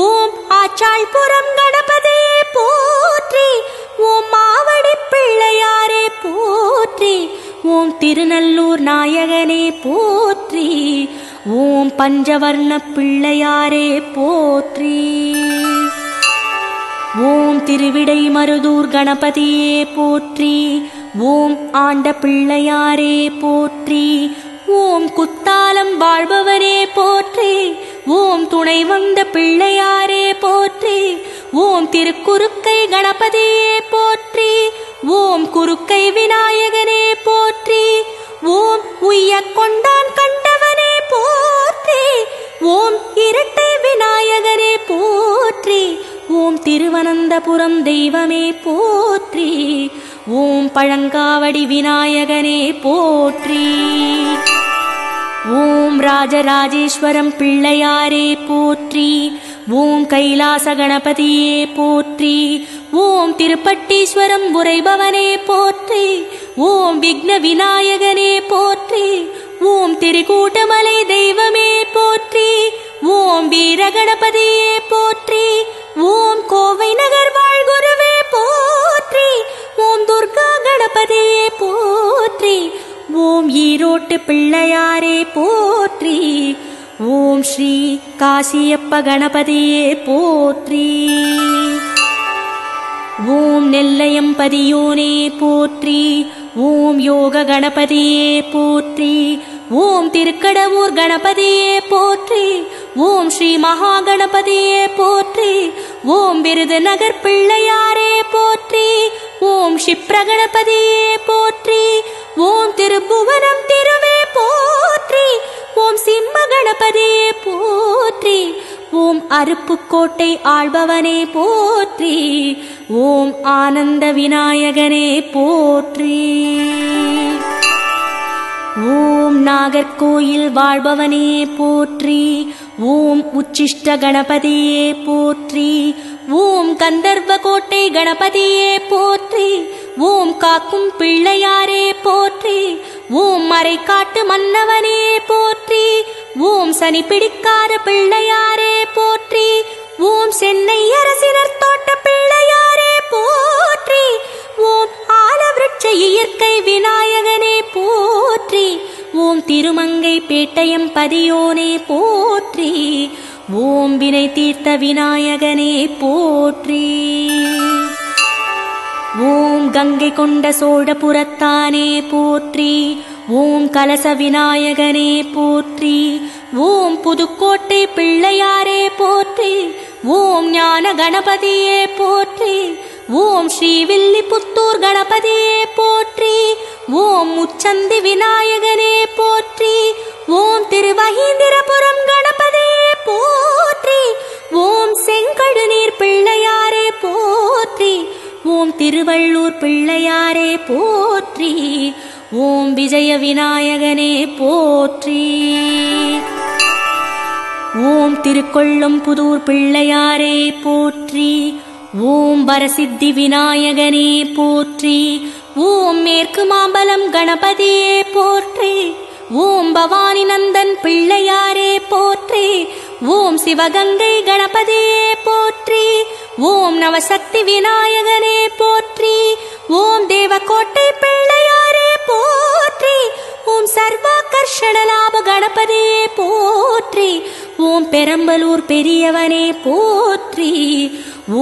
ஓம் ஆச்சாள்புரம் கணபதியே போற்றி. ஓம் மாவடி பிள்ளையாரே போற்றி. ஓம் திருநல்லூர் நாயகனே போற்றி. ஓம் பஞ்சவர்ண பிள்ளையாரே போற்றி. ஓம் திருவிடை மருதூர் கணபதியே போற்றி. ஓம் ஆண்ட பிள்ளையாரே போற்றி. ஓம் குத்தாலம் வாழ்பவரே போற்றி. ஓம் துணை வந்த பிள்ளையாரே போற்றி. ஓம் திருக்குறுக்கை கணபதியே போற்றி. ஓம் குறுக்கை விநாயகனே போற்றி. ஓம் உய்ய கொண்டான் கண்டவனே போற்றி. ஓம் இரட்டை விநாயகனே போற்றி. ஓம் திருவனந்தபுரம் தெய்வமே போற்றி. ஓம் பழங்காவடி விநாயகனே போற்றி. ஓம் ராஜராஜேஸ்வரம் பிள்ளையாரே போற்றி. ஓம் கைலாச கணபதியே போற்றி. ஓம் திருப்பட்டீஸ்வரம் உரைபவனே போற்றி. ஓம் விக்ன விநாயகனே போற்றி. ஓம் திரிகூட்டமலை தெய்வமே போற்றி. ஓம் வீரகணபதியே போற்றி. ஓம் கோவை நகர் வாழ்குருவே போற்றி. ஓம் துர்கா கணபதியே போற்றி. ஓம் ஈரோட்டு பிள்ளையாரே போற்றி. ஓம் ஸ்ரீ காசியப்ப கணபதியே போற்றி. ஓம் நெல்லையம்பதியோனே போற்றி. ஓம் யோக கணபதியே போற்றி. ஓம் திருக்கடவூர் கணபதியே போற்றி. ஓம் ஸ்ரீ மகா கணபதியே போற்றி. ஓம் விருதுநகர் பிள்ளையாரே போற்றி. ஓம் ஷிப்ர கணபதியே போற்றி. ஓம் திருப்புவனம் திருவே போற்றி. ஓம் சிம்ம கணபதியே போற்றி. ஓம் அருப்புக்கோட்டை ஆள்பவனே போற்றி. ஓம் ஆனந்த விநாயகனே போற்றி. ஓம் நாகர்கோயில் வாழ்பவனே போற்றி. ஓம் உச்சிஷ்ட கணபதியே போற்றி. ஓம் கந்தர்வகோட்டை கணபதியே போற்றி. ஓம் காக்கும் பிள்ளையாரே போற்றி. ஓம் மறைக்காட்டு மன்னவனே போற்றி. ஓம் சனி பிடிக்கார பிள்ளையாரே போற்றி. ஓம் சென்னை அரசினர் தோட்ட பிள்ளையாரே போற்றி. ஓம் ஆலவிருட்ச இயற்கை விநாயகனே போற்றி. ஓம் திருமங்கை பேட்டையம் பதியோனே போற்றி. ஓம் வினை தீர்த்த விநாயகனே போற்றி. ஓம் கங்கை கொண்ட சோழபுரத்தானே போற்றி. ஓம் கலச விநாயகனே போற்றி. ஓம் புதுக்கோட்டை பிள்ளையாரே போற்றி. ஓம் ஞான கணபதியே போற்றி. ஓம் ஸ்ரீவில்லிபுத்தூர் கணபதியே போற்றி. ஓம் முச்சந்தி விநாயகனே போற்றி. ஓம் திருவஹீந்திரபுரம் கணபதியே போற்றி. ஓம் செங்கழுநீர் பிள்ளையாரே போற்றி. ஓம் திருவள்ளூர் பிள்ளையாரே போற்றி. ஓம் விஜய விநாயகனே போற்றி. ஓம் திருக்கொள்ளம்புதூர் பிள்ளையாரே போற்றி. ஓம் வரசித்தி விநாயகனே போற்றி. ஓம் மேற்கு மாம்பலம் கணபதியே போற்றி. ஓம் பவானி நந்தன் பிள்ளையாரே போற்றி. ஓம் சிவகங்கை கணபதியே போற்றி. ஓம் நவசக்தி விநாயகனே போற்றி. ஓம் தேவக்கோட்டை பிள்ளையாரே போற்றி. ஓம் சர்வாகர்ஷணலாப கணபதியே போற்றி. ஓம் பெரம்பலூர் பெரியவனே போற்றி.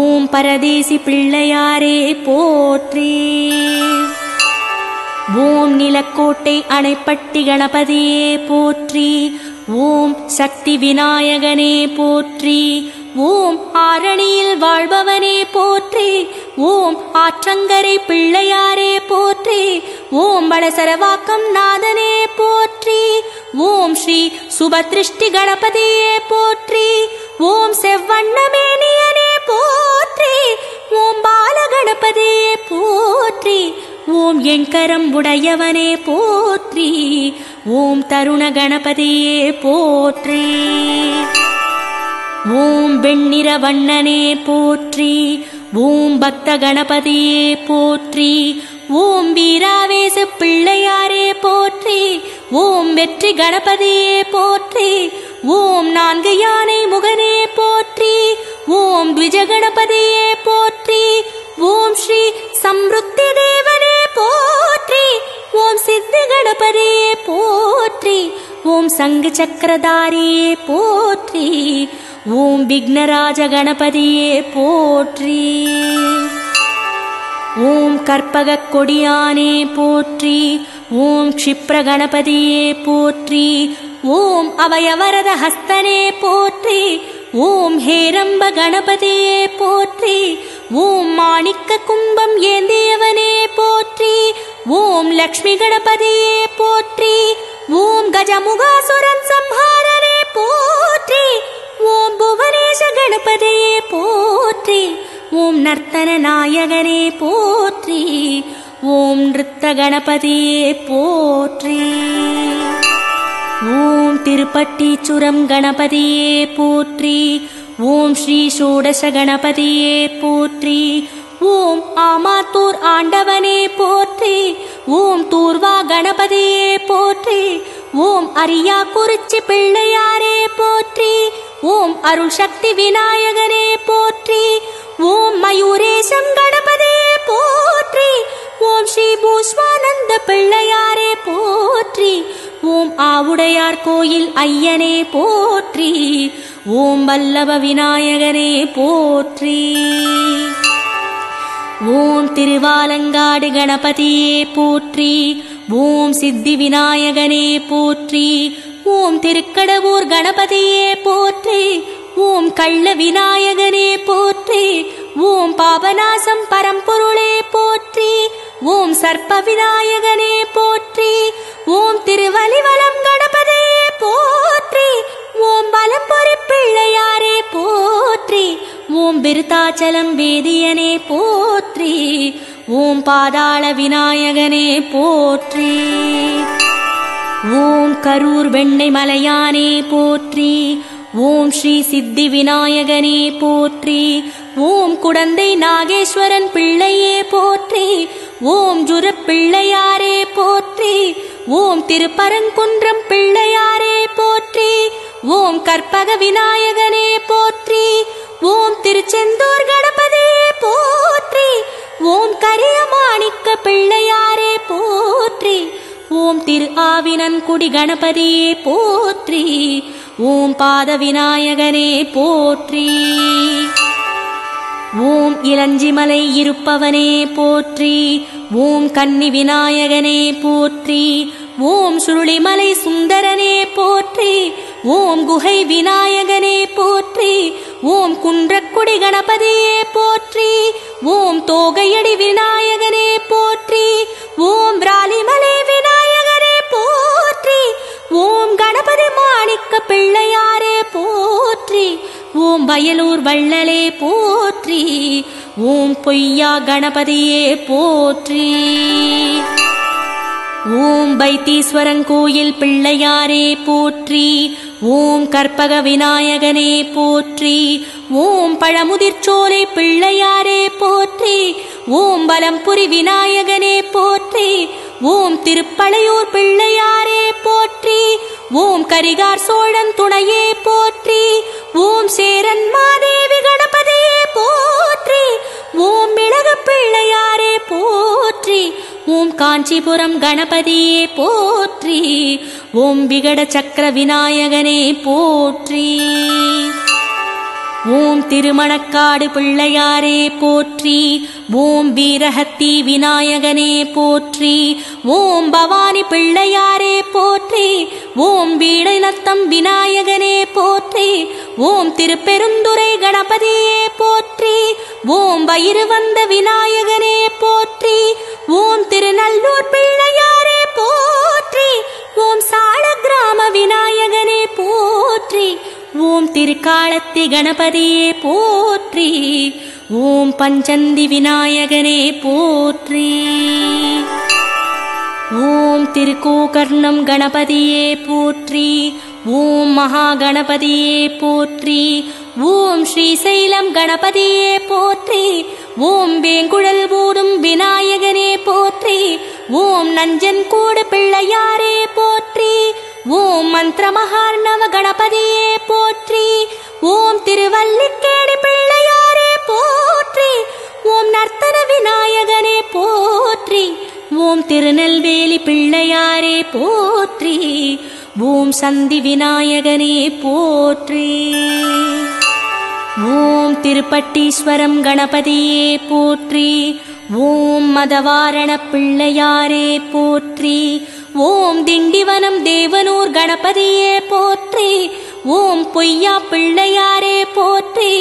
ஓம் பரதேசி பிள்ளையாரே போற்றி. ஓம் நிலக்கோட்டை அணைப்பட்டி கணபதியே போற்றி. ஓம் சக்தி விநாயகனே போற்றி. ஓம் ஆரணியில் வாழ்பவனே போற்றி. ஓம் ஆற்றங்கரை பிள்ளையாரே போற்றி. ஓம் வளசரவாக்கம் நாதனே போற்றி. ஓம் ஸ்ரீ சுபத்ருஷ்டி கணபதியே போற்றி. ஓம் செவ்வண்ணமேனியனே போற்றி, ஓம் பாலகணபதியே போற்றி, ஓம் எண்கரம் உடையவனே போற்றி, ஓம் தருண கணபதியே போற்றி. ஓம் வெண்ணிற வண்ணனே போற்றி, ஓம் பக்த கணபதியே போற்றி, ஓம் வீராவேச பிள்ளையாரே போற்றி, ஓம் வெற்றி கணபதியே போற்றி, ஓம் 4 யானை முகனே போற்றி, ஓம் த்விஜ கணபதியே போற்றி, ஓம் ஸ்ரீ சம்ருத்தி தேவனே போற்றி, ஓம் சித்தி கணபதியே போற்றி, ஓம் சங்கு சக்கரதாரியே போற்றி, ஓம் விக்னராஜ கணபதியே போற்றி. ஓம் கற்பக கொடியானே போற்றி, ஓம் க்ஷிப்ர கணபதியே போற்றி, ஓம் அவயவரத ஹஸ்தனே போற்றி, ஓம் ஹேரம்ப கணபதியே போற்றி, ஓம் மாணிக்க கும்பம் ஏந்தியவனே போற்றி, ஓம் லக்ஷ்மி கணபதியே போற்றி, ஓம் கஜமுகாசுரன் சம்ஹாரனே போற்றி, ஓம் புவனேஷ கணபதியே போற்றி, ஓம் நர்த்தன நாயகனே போற்றி, ஓம் நிருத்த கணபதியே போற்றி. ஓம் திருப்பட்டீச்சுரம் கணபதியே போற்றி, ஓம் ஸ்ரீ ஷோடச கணபதியே போற்றி, ஓம் ஆமாத்தூர் ஆண்டவனே போற்றி, ஓம் தூர்வா கணபதியே போற்றி, ஓம் அரியா குறிச்சி பிள்ளையாரே போற்றி, ஓம் அருள் சக்தி விநாயகனே போற்றி, ஓம் மயூரேசம் கணபதியே போற்றி, ஓம் ஸ்ரீ பூஸ்வானந்த பிள்ளையாரே போற்றி, ஓம் ஆவுடையார் கோயில் ஐயனே போற்றி, ஓம் வல்லப விநாயகனே போற்றி. ஓம் திருவாலங்காடு கணபதியே போற்றி, ஓம் சித்தி விநாயகனே போற்றி, ஓம் திருக்கடவூர் கணபதியே போற்றி, ஓம் கள்ள விநாயகனே போற்றி, ஓம் பாபநாசம் பரம்பொருளே போற்றி, ஓம் சர்ப்ப விநாயகனே போற்றி, ஓம் திருவலிவலம் கணபதியே போற்றி, ஓம் பலம்பொறி பிள்ளையாரே போற்றி, ஓம் விருத்தாச்சலம் வேதியனே போற்றி, ஓம் பாதாள விநாயகனே போற்றி. ஓம் கரூர் வெண்ணை மலையானே போற்றி, ஓம் ஸ்ரீ சித்தி விநாயகனே போற்றி, ஓம் குடந்தை நாகேஸ்வரன் பிள்ளையே போற்றி, ஓம் ஜுரப் பிள்ளையாரே போற்றி, ஓம் திருப்பரங்குன்றம் பிள்ளையாரே போற்றி, ஓம் கற்பக விநாயகனே போற்றி, ஓம் திருச்செந்தூர் கணபதியே போற்றி, ஓம் கரிய மாணிக்க பிள்ளையாரே போற்றி, ஓம் திரு ஆவினன்குடி கணபதியே போற்றி, ஓம் பாத விநாயகனே போற்றி. ஓம் இளஞ்சிமலை இருப்பவனே போற்றி, ஓம் கன்னி விநாயகனே போற்றி, ஓம் சுருளிமலை சுந்தரனே போற்றி, ஓம் குகை விநாயகனே போற்றி, ஓம் குன்றக்குடி கணபதியே போற்றி, ஓம் தோகையடி விநாயகனே போற்றி, ஓம் விராலிமலை விநாயகனே போற்றி, ஓம் கணபதி மாணிக்க பிள்ளையாரே போற்றி, ஓம் வயலூர் வள்ளலே போற்றி, ஓம் பொய்யா கணபதியே போற்றி. ஓம் வைத்தீஸ்வரங்கோயில் பிள்ளையாரே போற்றி, ஓம் கற்பக விநாயகனே போற்றி, ஓம் பழமுதிர்ச்சோலை பிள்ளையாரே போற்றி, ஓம் பலம்புரி விநாயகனே போற்றி, ஓம் திருப்பளையூர் பிள்ளையாரே போற்றி, ஓம் கரிகார் சோழன் துணையே போற்றி, ஓம் சேரன் மாதேவி கணபதியே போற்றி, ஓம் மிளக பிள்ளையாரே போற்றி, ஓம் காஞ்சிபுரம் கணபதியே போற்றி, ஓம் விகட சக்கர விநாயகனே போற்றி. ஓம் திருமணக்காடு பிள்ளையாரே போற்றி, ஓம் வீரஹத்தி விநாயகனே போற்றி, ஓம் பவானி பிள்ளையாரே போற்றி, ஓம் வீடை நத்தம் விநாயகனே போற்றி, ஓம் திருப்பெருந்துறை கணபதியே போற்றி, ஓம் வயிறு வந்த விநாயகனே போற்றி, ஓம் திருநல்லூர் பிள்ளையாரே போற்றி, ஓம் சால கிராம விநாயகனே போற்றி, ஓம் ஓம் திருக்காலத்தி கணபதியே போற்றி. ஓம் பஞ்சந்தி விநாயகனே போற்றி. ஓம் திருக்கோகர்ணம் கணபதியே போற்றி. ஓம் மகா கணபதியே போற்றி. ஓம் ஸ்ரீசைலம் கணபதியே போற்றி. ஓம் வேங்குழல் ஊடும் விநாயகனே போற்றி. ஓம் நஞ்சன் கூடு பிள்ளையாரே போற்றி. ஓம் மந்திரமகார்ணவ கணபதியே போற்றி. ஓம் திருவல்லிக்கேணி பிள்ளையாரே போற்றி. ஓம் நர்த்தன விநாயகனே போற்றி. ஓம் திருநெல்வேலி பிள்ளையாரே போற்றி. ஓம் சந்தி விநாயகனே போற்றி. ஓம் திருப்பட்டீஸ்வரம் கணபதியே போற்றி. ஓம் மதவாரண பிள்ளையாரே போற்றி. ஓம் திண்டிவனம் தேவனூர் கணபதியே போற்றி. ஓம் பொய்யா பிள்ளையாரே போற்றி.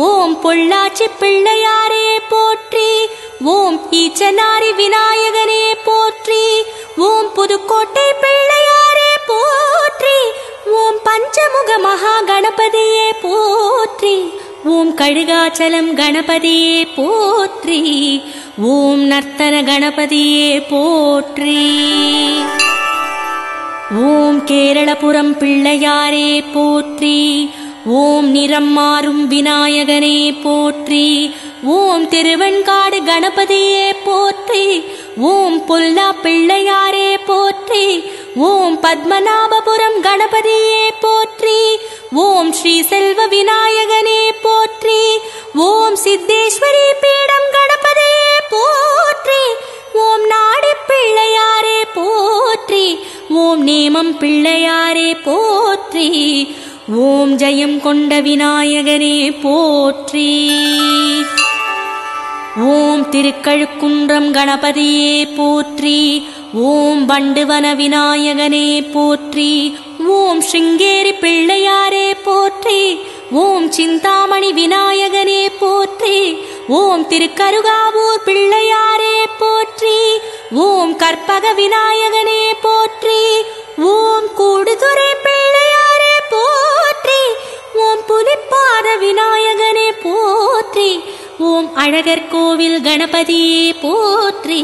ஓம் பொள்ளாச்சி பிள்ளையாரே போற்றி. ஓம் ஈச்சனாரி விநாயகனே போற்றி. ஓம் புதுக்கோட்டை பிள்ளையாரே போற்றி. ஓம் பஞ்சமுக மகா கணபதியே போற்றி. ஓம் கழுகாச்சலம் கணபதியே போற்றி. ஓம் நர்த்தன கணபதியே போற்றி. ஓம் கேரளபுரம் பிள்ளையாரே போற்றி. ஓம் நிறம் மாறும் விநாயகனே போற்றி. ஓம் திருவெண்காடு கணபதியே போற்றி. ஓம் பொல்லா பிள்ளையாரே போற்றி. ஓம் பத்மநாபபுரம் கணபதியே போற்றி. ஓம் ஸ்ரீ செல்வ விநாயகனே போற்றி. ஓம் சித்தேஸ்வரி பீடம் கணபதியே போற்றி. ஓம் நாடி பிள்ளையாரே போற்றி. ஓம் நேமம் பிள்ளையாரே போற்றி. ஓம் ஜெயம் கொண்ட விநாயகனே போற்றி. ஓம் திருக்கழுக்குன்றம் கணபதியே போற்றி. ஓம் வண்டுவன விநாயகனே போற்றி. ஓம் சிங்கேரி பிள்ளையாரே போற்றி. ஓம் சிந்தாமணி விநாயகனே போற்றி. ஓம் திருக்கருகாவூர் பிள்ளையாரே போற்றி. ஓம் கற்பக விநாயகனே போற்றி. ஓம் கூடுதுறை பிள்ளையாரே போற்றி. ஓம் புலிப்பாத விநாயகனே போற்றி. ஓம் அழகர் கோவில் கணபதியே போற்றி.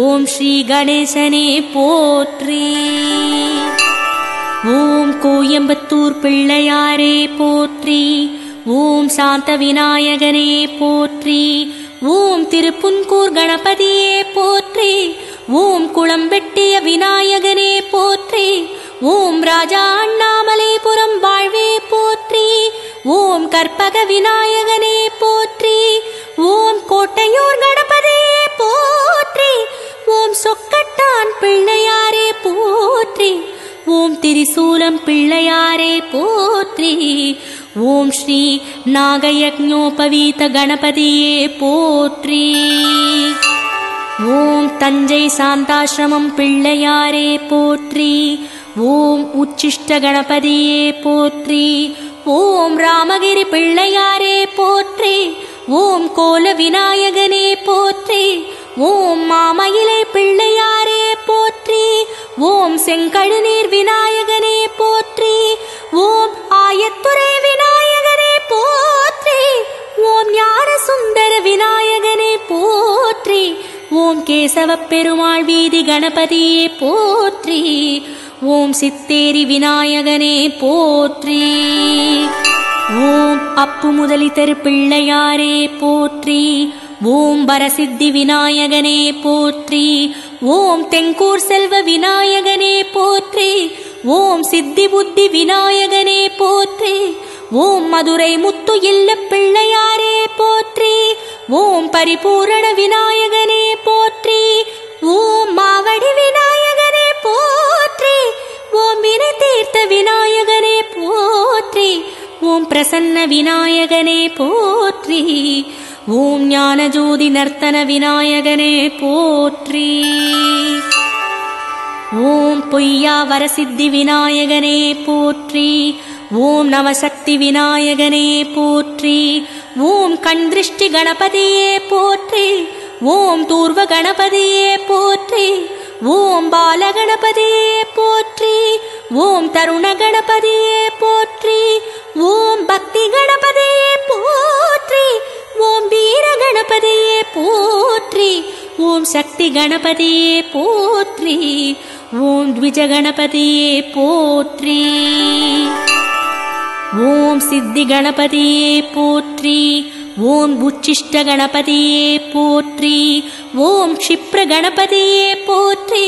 ஓம் ஸ்ரீ கணேசனே போற்றி. ஓம் கோயம்புத்தூர் பிள்ளையாரே போற்றி. ஓம் சாந்த விநாயகனே போற்றி. ஓம் திருப்புன்கூர் கணபதியே போற்றி. ஓம் குளம்பெட்டிய விநாயகனே போற்றி. ஓம் ராஜா அண்ணாமலைபுரம் வாழ்வே போற்றி. ஓம் கற்பக விநாயகனே போற்றி. ஓம் கோட்டையூர் கணபதியே போற்றி. ஓம் சொக்கட்டான் பிள்ளையாரே போற்றி. ஓம் திரிசூலம் பிள்ளையாரே போற்றி. ஓம் ஸ்ரீ நாகயக்ஞோபவீத கணபதியே போற்றி. ஓம் தஞ்சை சாந்தாசிரமம் பிள்ளையாரே போற்றி. ஓம் உச்சிஷ்ட கணபதியே போற்றி. ஓம் ராமகிரி பிள்ளையாரே போற்றி. ஓம் கோல விநாயகனே போற்றி. ஓம் மாமயிலை பிள்ளையாரே போற்றி. ஓம் செங்கழுநீர் விநாயகனே போற்றி. ஓம் ஆயத்துறை விநாயகனே போற்றி. ஓம் ஞான சுந்தர விநாயகனே போற்றி. ஓம் கேசவ பெருமாள் வீதி கணபதியே போற்றி. ஓம் சித்தேரி விநாயகனே போற்றி. ஓம் அப்பு முதலி தெரு பிள்ளையாரே போற்றி. ஓம் வரசித்தி விநாயகனே போற்றி. ஓம் தெங்கூர் செல்வ விநாயகனே போற்றி. ஓம் சித்தி புத்தி விநாயகனே போற்றி. ஓம் மதுரை முத்து இல்ல பிள்ளையாரே போற்றி. ஓம் பரிபூரண விநாயகனே போற்றி. ஓம் மாவடி விநாயகனே போற்றி. ஓம் வினை தீர்த்த விநாயகனே போற்றி. ஓம் பிரசன்ன விநாயகனே போற்றி. ஓம் ஞானஜோதி நர்த்தன விநாயகனே போற்றி. ஓம் பொய்யா வரசித்தி விநாயகனே போற்றி. ஓம் நவசக்தி விநாயகனே போற்றி. ஓம் கண்திருஷ்டி கணபதியே போற்றி. ஓம் தூர்வ கணபதியே போற்றி. ஓம் பாலகணபதியே போற்றி. ஓம் தருண கணபதியே போற்றி. ஓம் பக்தி கணபதியே போற்றி, ஓம் வீர கணபதியே போற்றி, ஓம் சக்தி கணபதியே போற்றி, ஓம் த்விஜ கணபதியே போற்றி, ஓம் சித்தி கணபதியே போற்றி, ஓம் உச்சிஷ்ட கணபதியே போற்றி, ஓம் க்ஷிப்ர கணபதியே போற்றி,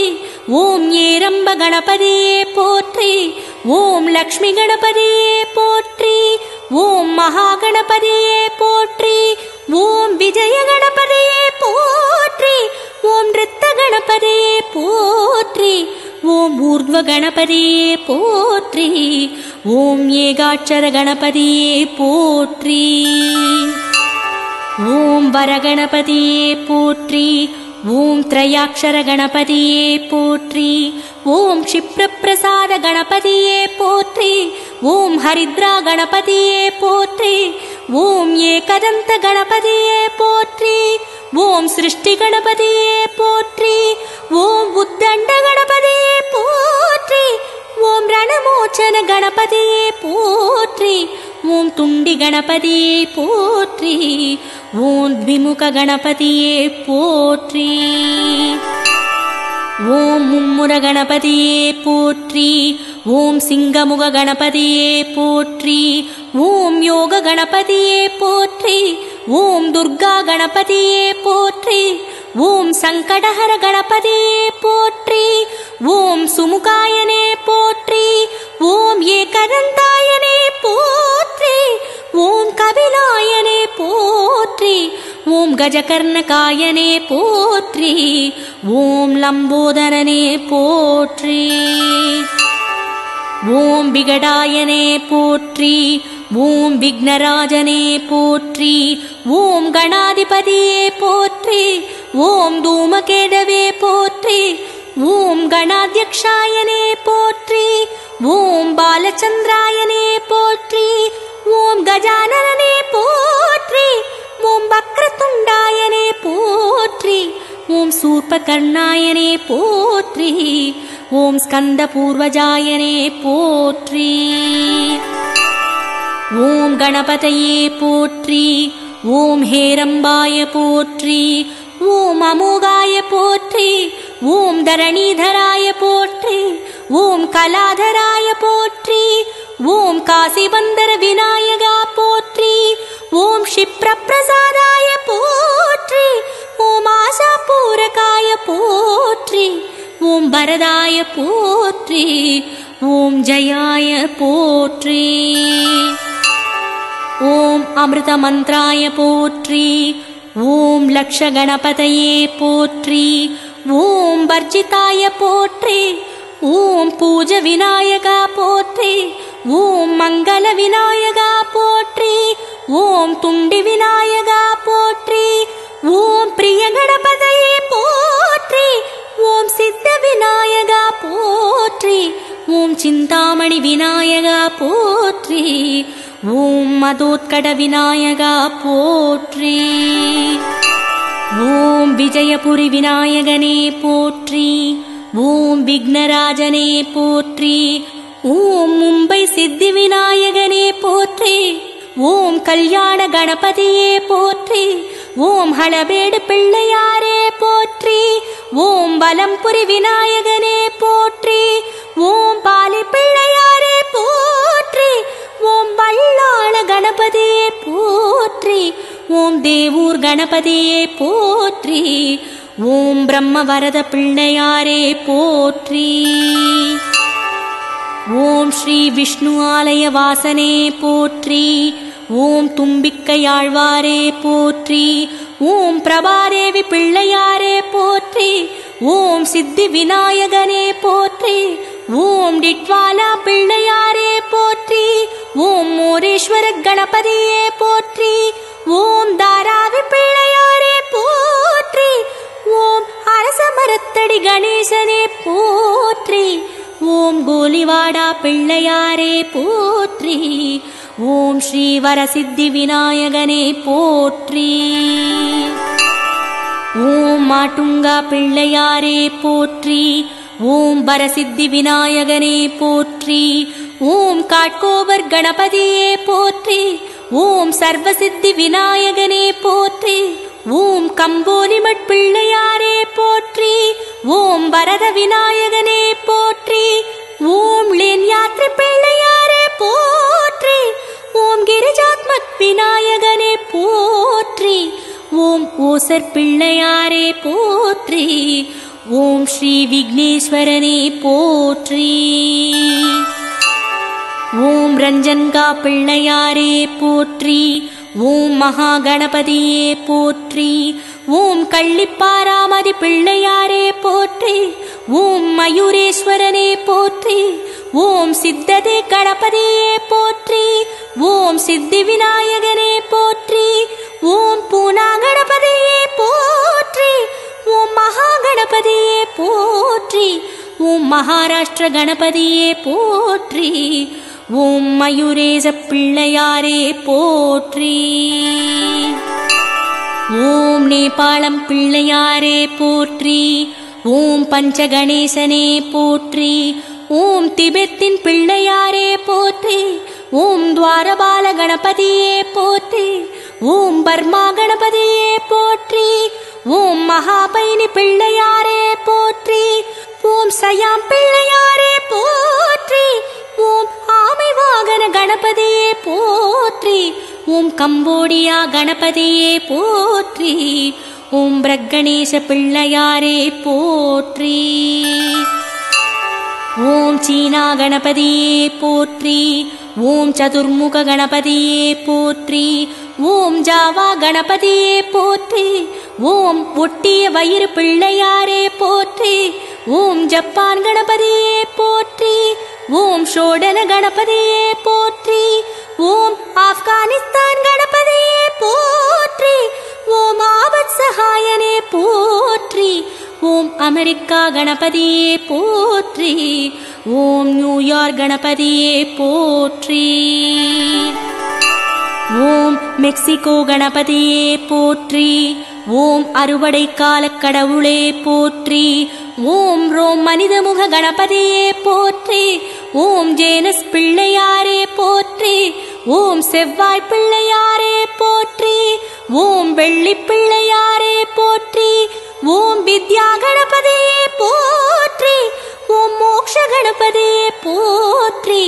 ஓம் ஏரம்ப கணபதியே போற்றி, ஓம் லக்ஷ்மி கணபதியே போற்றி, ஓம் மகா கணபதியே போற்றி, ஓம் விஜய கணபதியே போற்றி, ஓம் நிருத்த கணபதியே போற்றி, ஓம் ஊர்த்வ கணபதியே போற்றி, ஓம் ஏகாட்சர கணபதியே போற்றி, ஓம் வரகணபதியே போற்றி, ஓம் த்ரயாட்சர கணபதியே போற்றி, ஓம் க்ஷிப்ர பிரசாத கணபதியே போற்றி, ஓம் ஹரித்ரா கணபதியே போற்றி, ஓம் ஏகதந்த கணபதியே போற்றி, ஓம் சிருஷ்டி கணபதியே போற்றி, ஓம் உத்தண்ட கணபதியே போற்றி, ஓம் ரணமோச்சன கணபதியே போற்றி, ஓம் துண்டி கணபதியே போற்றி, ஓம் த்விமுக கணபதியே போற்றி, ஓம் மும்முர கணபதியே போற்றி, ஓம் சிங்கமுக கணபதியே போற்றி, ஓம் யோக கணபதியே போற்றி, ஓம் துர்கா கணபதியே போற்றி, ஓம் சங்கடஹர கணபதியே போற்றி, ஓம் சுமுகாயனே போற்றி, ஓம் ஏகதந்தாயனே போற்றி, ஓம் கபிலாயனே போற்றி, ஓம் கஜகர்ணகாயனே போற்றி, ஓம் லம்போதரனே போற்றி, ஓம் விகடாயனே போற்றி, ஓம் விக்னராஜனே போற்றி, ஓம் கணாதிபதியே போற்றி, ஓம் தூமகேடவே போற்றி, ஓம் கணாத்யக்ஷாயனே போற்றி, ஓம் பாலச்சந்திராயனே போற்றி, ஓம் கஜானனே போற்றி, ஓம் வக்ரதுண்டாயனே போற்றி, ஓம் சூர்பகர்ணாயனே போற்றி, ஓம் ஸ்கந்த பூர்வஜாயனே போற்றி, ஓம் கணபதையே போற்றி, ஓம் ஹேரம்பாய போற்றி, ஓம் அமோகாய போற்றி, ஓம் தரணீதராய போற்றி, ஓம் கலாதராய போற்றி, ஓம் காசிபந்தர விநாயகா போற்றி, ஓம் க்ஷிப்ர பிரசாதாய போற்றி, ஓம் ஆசாபூரகாய போற்றி, ஓம் வரதாய போற்றி, ஓம் ஜயாய போற்றி, ஓம் அமிர்த மந்திராய போற்றி, ஓம் லக்ஷ கணபதையே போற்றி, ஓம் வர்ஜிதாய போற்றி, ஓம் பூஜ விநாயகா போற்றி, ஓம் மங்கள விநாயகா போற்றி, ஓம் துண்டி விநாயகா போற்றி, ஓம் பிரிய கணபதையே போற்றி, ஓம் சித்த விநாயகா போற்றி, ஓம் சிந்தாமணி விநாயகா போற்றி, ஓம் மதோத்கட விநாயகா போற்றி, ஓம் விஜயபுரி விநாயகனே போற்றி, ஓம் விக்னராஜனே போற்றி, ஓம் மும்பை சித்தி விநாயகனே போற்றி, ஓம் கல்யாண கணபதியே போற்றி, ஓம் ஹளபேடு பிள்ளையாரே போற்றி, ஓம் வலம்புரி விநாயகனே போற்றி, ஓம் பாலி பிள்ளையாரே போற்றி, ஓம் வல்லாள கணபதியே போற்றி, ஓம் தேவூர் கணபதியே போற்றி, ஓம் பிரம்ம வரத பிள்ளையாரே போற்றி, ஓம் ஸ்ரீ விஷ்ணு ஆலய வாசனே போற்றி, ஓம் தும்பிக்கையாழ்வாரே போற்றி, ஓம் பிரபாதேவி பிள்ளையாரே போற்றி, ஓம் சித்தி விநாயகனே போற்றி, ஓம் டிட்வாலா பிள்ளையாரே போற்றி, ஓம் மோரேஸ்வர கணபதியே போற்றி, ஓம் தாராவி பிள்ளையாரே போற்றி, ஓம் அரச மரத்தடி கணேசனே போற்றி, ஓம் கோலிவாடா பிள்ளையாரே போற்றி, ஓம் ஸ்ரீ வரசித்தி விநாயகனே போற்றி, ஓம் மாட்டுங்கா பிள்ளையாரே போற்றி, ஓம் வரசித்தி விநாயகனே போற்றி, ஓம் காட்கோவர் கணபதியே போற்றி. ஓம் சர்வசித்தி விநாயகனே போற்றி. ஓம் கம்போலிமட் பிள்ளையாரே போற்றி. ஓம் வரத விநாயகனே போற்றி. ஓம் லேன் யாத்ரி பிள்ளையாரே போற்றி. ஓம் கிரிஜாத்மக் விநாயகனே போற்றி. ஓம் ஓசர் பிள்ளையாரே போற்றி. ஓம் ஸ்ரீ விக்னேஸ்வரனே போற்றி. ஓம் ரஞ்சன்கா பிள்ளையாரே போற்றி. ஓம் மகா கணபதியே போற்றி. ஓம் கள்ளிப்பாராமதி பிள்ளையாரே போற்றி. ஓம் மயூரேஸ்வரனே போற்றி. ஓம் சித்ததே கணபதியே போற்றி. ஓம் சித்தி விநாயகனே போற்றி. ஓம் பூனா கணபதியே போற்றி. ஓம் மகா கணபதியே போற்றி. ஓம் மகாராஷ்டிர கணபதியே போற்றி. ஓம் மயூரேச பிள்ளையாரே போற்றி. ஓம் நேபாளம் பிள்ளையாரே போற்றி. ஓம் பஞ்சகணேசனே போற்றி. ஓம் திபெத்தின் பிள்ளையாரே போற்றி. ஓம் துவாரபால கணபதியே போற்றி. ஓம் பர்மா கணபதியே போற்றி. ஓம் மகாபைனி பிள்ளையாரே போற்றி. ஓம் சயாம் பிள்ளையாரே போற்றி. ஓம் ஆமை வாகன கணபதியே போற்றி. ஓம் கம்போடியா கணபதியே போற்றி. ஓம் பிரகணேச பிள்ளையாரே போற்றி. ஓம் சீனா கணபதியே போற்றி. ஓம் சதுர்முக கணபதியே போற்றி. ஓம் ஜாவா கணபதியே போற்றி. ஓம் ஒட்டிய வயிறு பிள்ளையாரே போற்றி. ஓம் ஜப்பான் கணபதியே போற்றி. ஓம் ஷோடன கணபதியே போற்றி. ஓம் ஆப்கானிஸ்தான் கணபதியே போற்றி. ஓம் ஆபத் சகாயனே போற்றி. ஓம் அமெரிக்கா கணபதியே போற்றி. ஓம் நியூயார்க் கணபதியே போற்றி. ஓம் மெக்சிகோ கணபதியே போற்றி. ஓம் அறுவடை கால கடவுளே போற்றி. ஓம் ரோம் மனிதமுக கணபதியே போற்றி. ஓம் ஜேனஸ் பிள்ளையாரே போற்றி. ஓம் செவ்வாய் பிள்ளையாரே போற்றி. ஓம் வெள்ளி பிள்ளையாரே போற்றி. ஓம் வித்யா கணபதியே போற்றி. ஓம் மோக்ஷ கணபதியே போற்றி.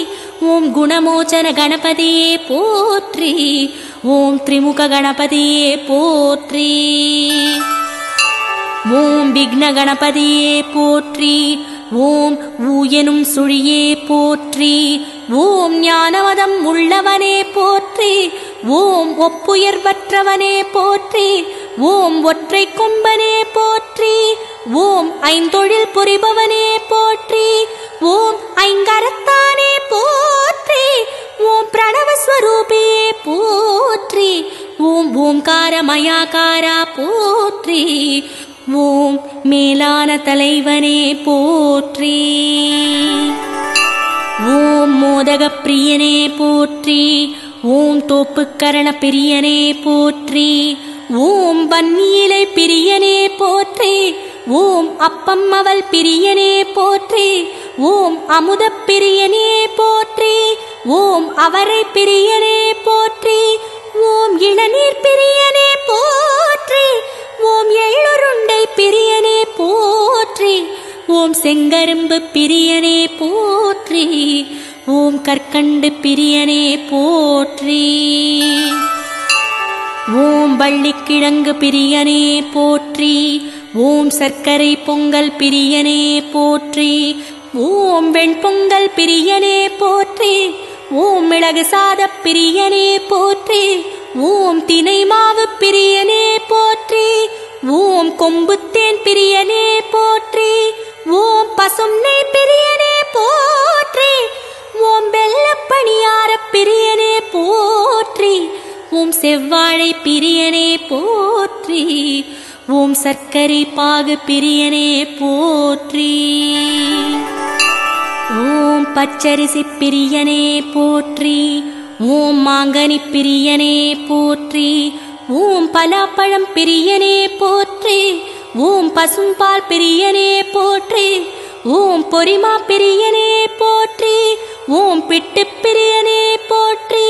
ஓம் குணமோச்சன கணபதியே போற்றி. ஓம் திரிமுக கணபதியே போற்றி. ஓம் விக்ன கணபதியே போற்றி. ஓம் ஊயனும் சுழியே போற்றி. ஓம் ஞானவதம் உள்ளவனே போற்றி. ஓம் ஒப்புயர்வற்றவனே போற்றி. ஓம் ஒற்றை கொம்பனே போற்றி. ஓம் ஐந்தொழில் புரிபவனே போற்றி. ஓம் ஐங்கரத்தானே போற்றி. ஓம் பிரணவஸ்வரூபியே போற்றி. ஓம் ஓம்கார மயாகாரா போற்றி. ஓம் மேலான தலைவனே போற்றி. ஓம் மோதக பிரியனே போற்றி. ஓம் தோப்புக்கரண பிரியனே போற்றி. ஓம் வன்னியிலை பிரியனே போற்றி. ஓம் அப்பம் அவள் பிரியனே போற்றி. ஓம் அமுத பிரியனே போற்றி. ஓம் அவரை பிரியனே போற்றி. ஓம் இளநீர் பிரியனே போற்றி. ஓம் எள்ளுருண்டை பிரியனே போற்றி. ஓம் செங்கரும்பு பிரியனே போற்றி. ஓம் கற்கண்டு பிரியனே போற்றி. ஓம் வள்ளிக்கிழங்கு பிரியனே போற்றி. ஓம் சர்க்கரை பொங்கல் பிரியனே போற்றி. ஓம் வெண்பொங்கல் பிரியனே போற்றி. ஓம் மிளகு சாத பிரியனே போற்றி. ஓம் தினை மாவு பிரியனே போற்றி. ஓம் கொம்புத்தேன் பிரியனே போற்றி. ஓம் பசும் நெய் பிரியனே போற்றி. ஓம் வெள்ளப்பணியார பிரியனே போற்றி. ஓம் செவ்வாழை பிரியனே போற்றி. ஓம் சர்க்கரை பாகு பிரியனே போற்றி. ஓம் பச்சரிசி பிரியனே போற்றி. ஓம் மாங்கனி பிரியனே போற்றி. ஓம் பலாப்பழம் பிரியனே போற்றி. ஓம் பசும்பால் பிரியனே போற்றி. ஓம் பொரிமா பிரியனே போற்றி. ஓம் பிட்டு பிரியனே போற்றி,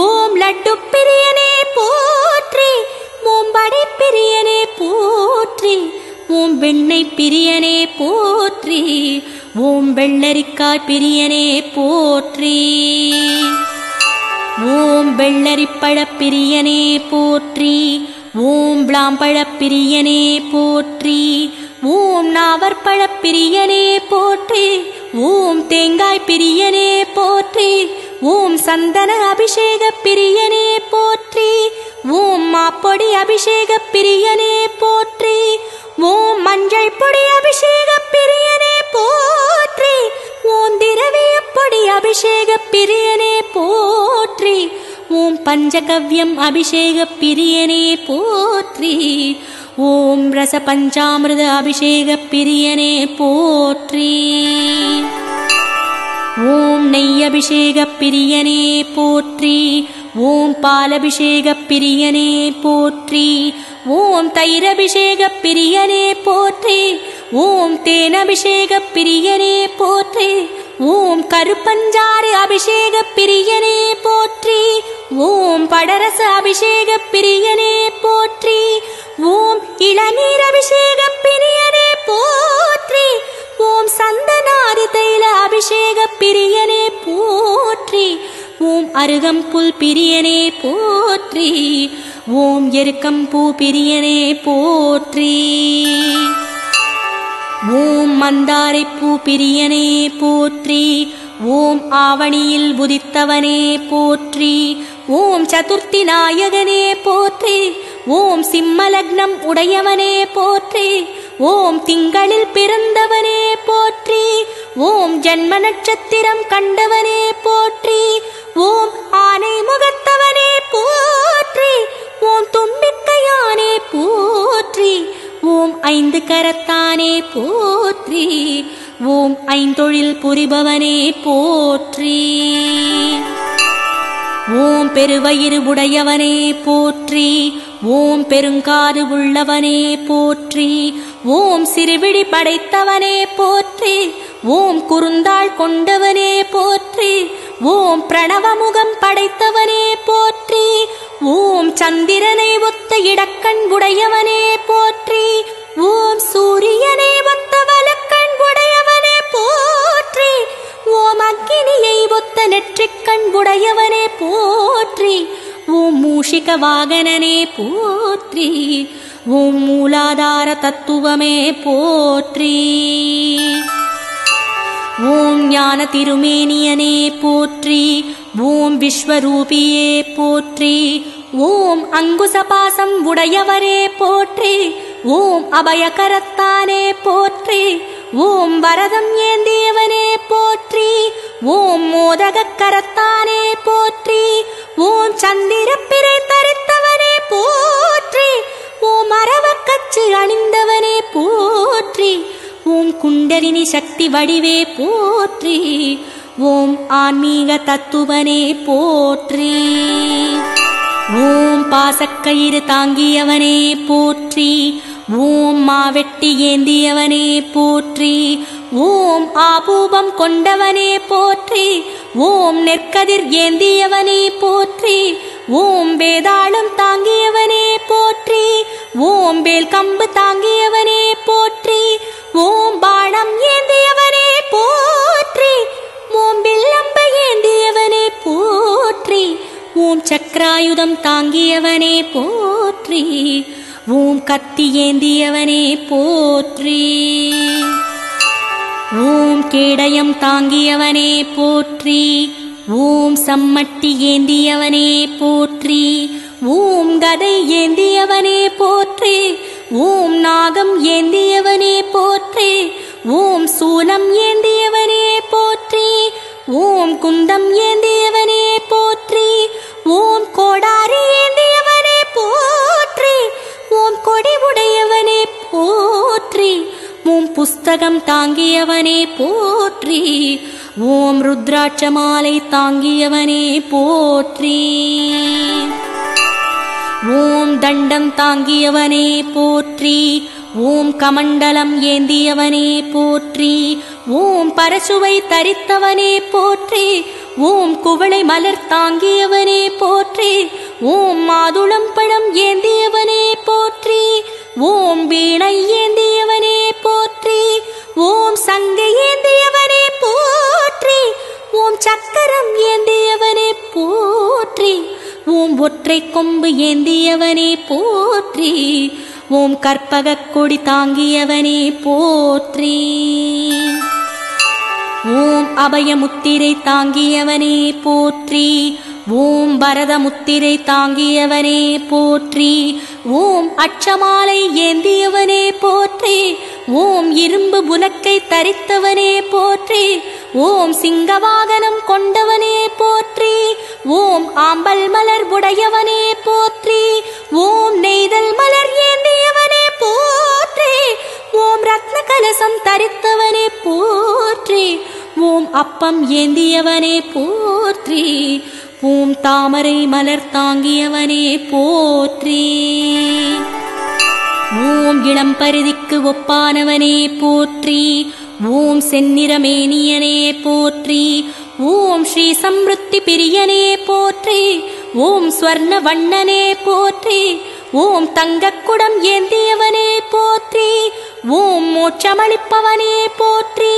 ஓம் லட்டு பிரியனே போற்றி, ஓம் வடை பிரியனே போற்றி, ஓம் வெண்ணெய் பிரியனே போற்றி, ஓம் வெள்ளரிக்காய் பிரியனே போற்றி, ஓம் வெள்ளரிப்பழப் பிரியனே போற்றி, ஓம் விளாம்பழப் பிரியனே போற்றி, ஓம் நாவற்பழப் பிரியனே போற்றி, ஓம் தேங்காய் பிரியனே போற்றி, ஓம் சந்தன அபிஷேக பிரியனே போற்றி, ஓம் மாப்பொடி அபிஷேக பிரியனே போற்றி, ஓம் மஞ்சள் பொடி அபிஷேக பிரியனே போற்றி, ஓம் திரவிய பொடி அபிஷேக பிரியனே போற்றி, ஓம் பஞ்சகவ்யம் அபிஷேக பிரியனே போற்றி, ஓம் ரச பஞ்சாமிர்த அபிஷேக பிரியனே போற்றி, ஓம் நெய் அபிஷேக பிரியனே போற்றி, ஓம் பாலபிஷேக பிரியனே போற்றி, ஓம் தயிரபிஷேக பிரியனே போற்றி, ஓம் தேனபிஷேக பிரியனே போற்றி, ஓம் கருப்பஞ்சாறு அபிஷேக பிரியனே போற்றி, ஓம் படரச அபிஷேக பிரியனே போற்றி, ஓம் இளநீர் அபிஷேக பிரியனே போற்றி, ஓம் சந்தனாரி தைல அபிஷேக பிரியனே போற்றி, ஓம் அருகம்புல் பிரியனே போற்றி, ஓம் எருக்கம்பூ பிரியனே போற்றி, ஓம் மந்தாரைப்பூ பிரியனே போற்றி, ஓம் ஆவணியில் உதித்தவனே போற்றி, ஓம் சதுர்த்தி நாயகனே போற்றி, ஓம் சிம்மலக்னம் உடையவனே போற்றி, ஓம் திங்களில் பிறந்தவனே போற்றி, ஓம் ஜன்ம நட்சத்திரம் கண்டவனே போற்றி, ஓம் ஆனை முகத்தவனே போற்றி, ஓம் தும்பிக்கையானே போற்றி, ஓம் ஐந்து கரத்தானே போற்றி, ஓம் ஐந்தொழில் புரிபவனே போற்றி, ஓம் பெருவயிறு உடையவனே போற்றி, ஓம் பெருங்காது உள்ளவனே போற்றி, ஓம் சிறுவிழி படைத்தவனே போற்றி, ஓம் குறுந்தாள் கொண்டவனே போற்றி, ஓம் பிரணவமுகம் படைத்தவனே போற்றி, ஓம் சந்திரனை ஒத்த இடக்கண் உடையவனே போற்றி, ஓம் சூரியனை ஒத்த வலக்கண் உடையவனே போற்றி, ஓம் அக்கினியை ஒத்த நெற்றிக்கண் உடையவனே போற்றி, ஓம் மூஷிக வாகனனே போற்றி, ஓம் மூலாதார தத்துவமே போற்றி, ஓம் ஞான திருமேனியனே போற்றி, ஓம் விஸ்வரூபியே போற்றி, ஓம் அங்குசபாசம் உடையவரே போற்றி, ஓம் அபயகரத்தானே போற்றி, ஓம் வரதம் ஏந்தியவனே போற்றி, ஓம் மோதகக் கரத்தானே போற்றி, ஓம் சந்திரப்பிறை தரித்தவனே போற்றி, ஓம் அரவக்கச்சு அணிந்தவனே போற்றி, ஓம் குண்டலினி சக்தி வடிவே போற்றி, ஓம் ஆன்மீக தத்துவனே போற்றி, ஓம் பாசக்கயிறு தாங்கியவனே போற்றி, ஓம் மாவெட்டி ஏந்தியவனே போற்றி, ஓம் ஆபூபம் கொண்டவனே போற்றி, ஓம் நெற்கதிர் ஏந்தியவனே போற்றி, ஓம் வேதாளம் தாங்கியவனே போற்றி, ஓம் வேல் கம்பு தாங்கியவனே போற்றி, ஓம் பாணம் ஏந்தியவனே போற்றி, ஓம் வில்லம்பு ஏந்தியவனே போற்றி, ஓம் சக்கராயுதம் தாங்கியவனே போற்றி, ஓம் கத்தி ஏந்தியவனே போற்றி, ஓம் கேடயம் தாங்கியவனே போற்றி, ஓம் சம்மட்டி ஏந்தியவனே போற்றி, ஓம் கதை ஏந்தியவனே போற்றி, ஓம் நாகம் ஏந்தியவனே போற்றி, ஓம் சூலம் ஏந்தியவனே போற்றி, ஓம் குந்தம் ஏந்தியவனே போற்றி, ஓம் கோடாரி ஏந்தியவனே போற்றி, ஓம் கொடி உடையவனே போற்றி, ஓம் புஸ்தகம் தாங்கியவனே போற்றி, ஓம் ருத்ராட்ச மாலை தாங்கியவனே போற்றி, ஓம் தண்டம் தாங்கியவனே போற்றி, ஓம் கமண்டலம் ஏந்தியவனே போற்றி, ஓம் பரசுவை தரித்தவனே போற்றி. ஓம் குவளை மலர் தாங்கியவனே போற்றி. ஓம் மாதுளம் பழம் ஏந்தியவனே போற்றி. ஓம் வீணை ஏந்தியவனே போற்றி. ஓம் சங்கை ஏந்தியவனே போற்றி. ஓம் சக்கரம் ஏந்தியவனே போற்றி. ஓம் ஒற்றை கொம்பு ஏந்தியவனே போற்றி. ஓம் கற்பகக் கொடி தாங்கியவனே போற்றி. ஓம் அபயமுத்திரை தாங்கியவனே போற்றி. ஓம் பரத முத்திரை தாங்கியவனே போற்றி. ஓம் அச்சமாலை ஏந்தியவனே போற்றி. ஓம் இரும்பு புனக்கை தரித்தவனே போற்றி. ஓம் சிங்கவாகனம் கொண்டவனே போற்றி. ஓம் ஆம்பல் மலர் உடையவனே போற்றி. ஓம் நெய்தல் மலர் ஏந்தியவனே போற்றி. ஓம் ரத்ன கலசம் தரித்தவனே போற்றி. ஓம் அப்பம் ஏந்தியவனே போற்றி. ஓம் தாமரை மலர் தாங்கியவனே போற்றி. ஓம் இளம் பரிதிக்கு ஒப்பானவனே போற்றி. ஓம் செந்நிறமேனியனே போற்றி. ஓம் ஸ்ரீ சம்ருத்தி பிரியனே போற்றி. ஓம் ஸ்வர்ண வண்ணனே போற்றி. ஓம் தங்கக்குடம் ஏந்தியவனே போற்றி. ஓம் மோட்சமளிப்பவனே போற்றி.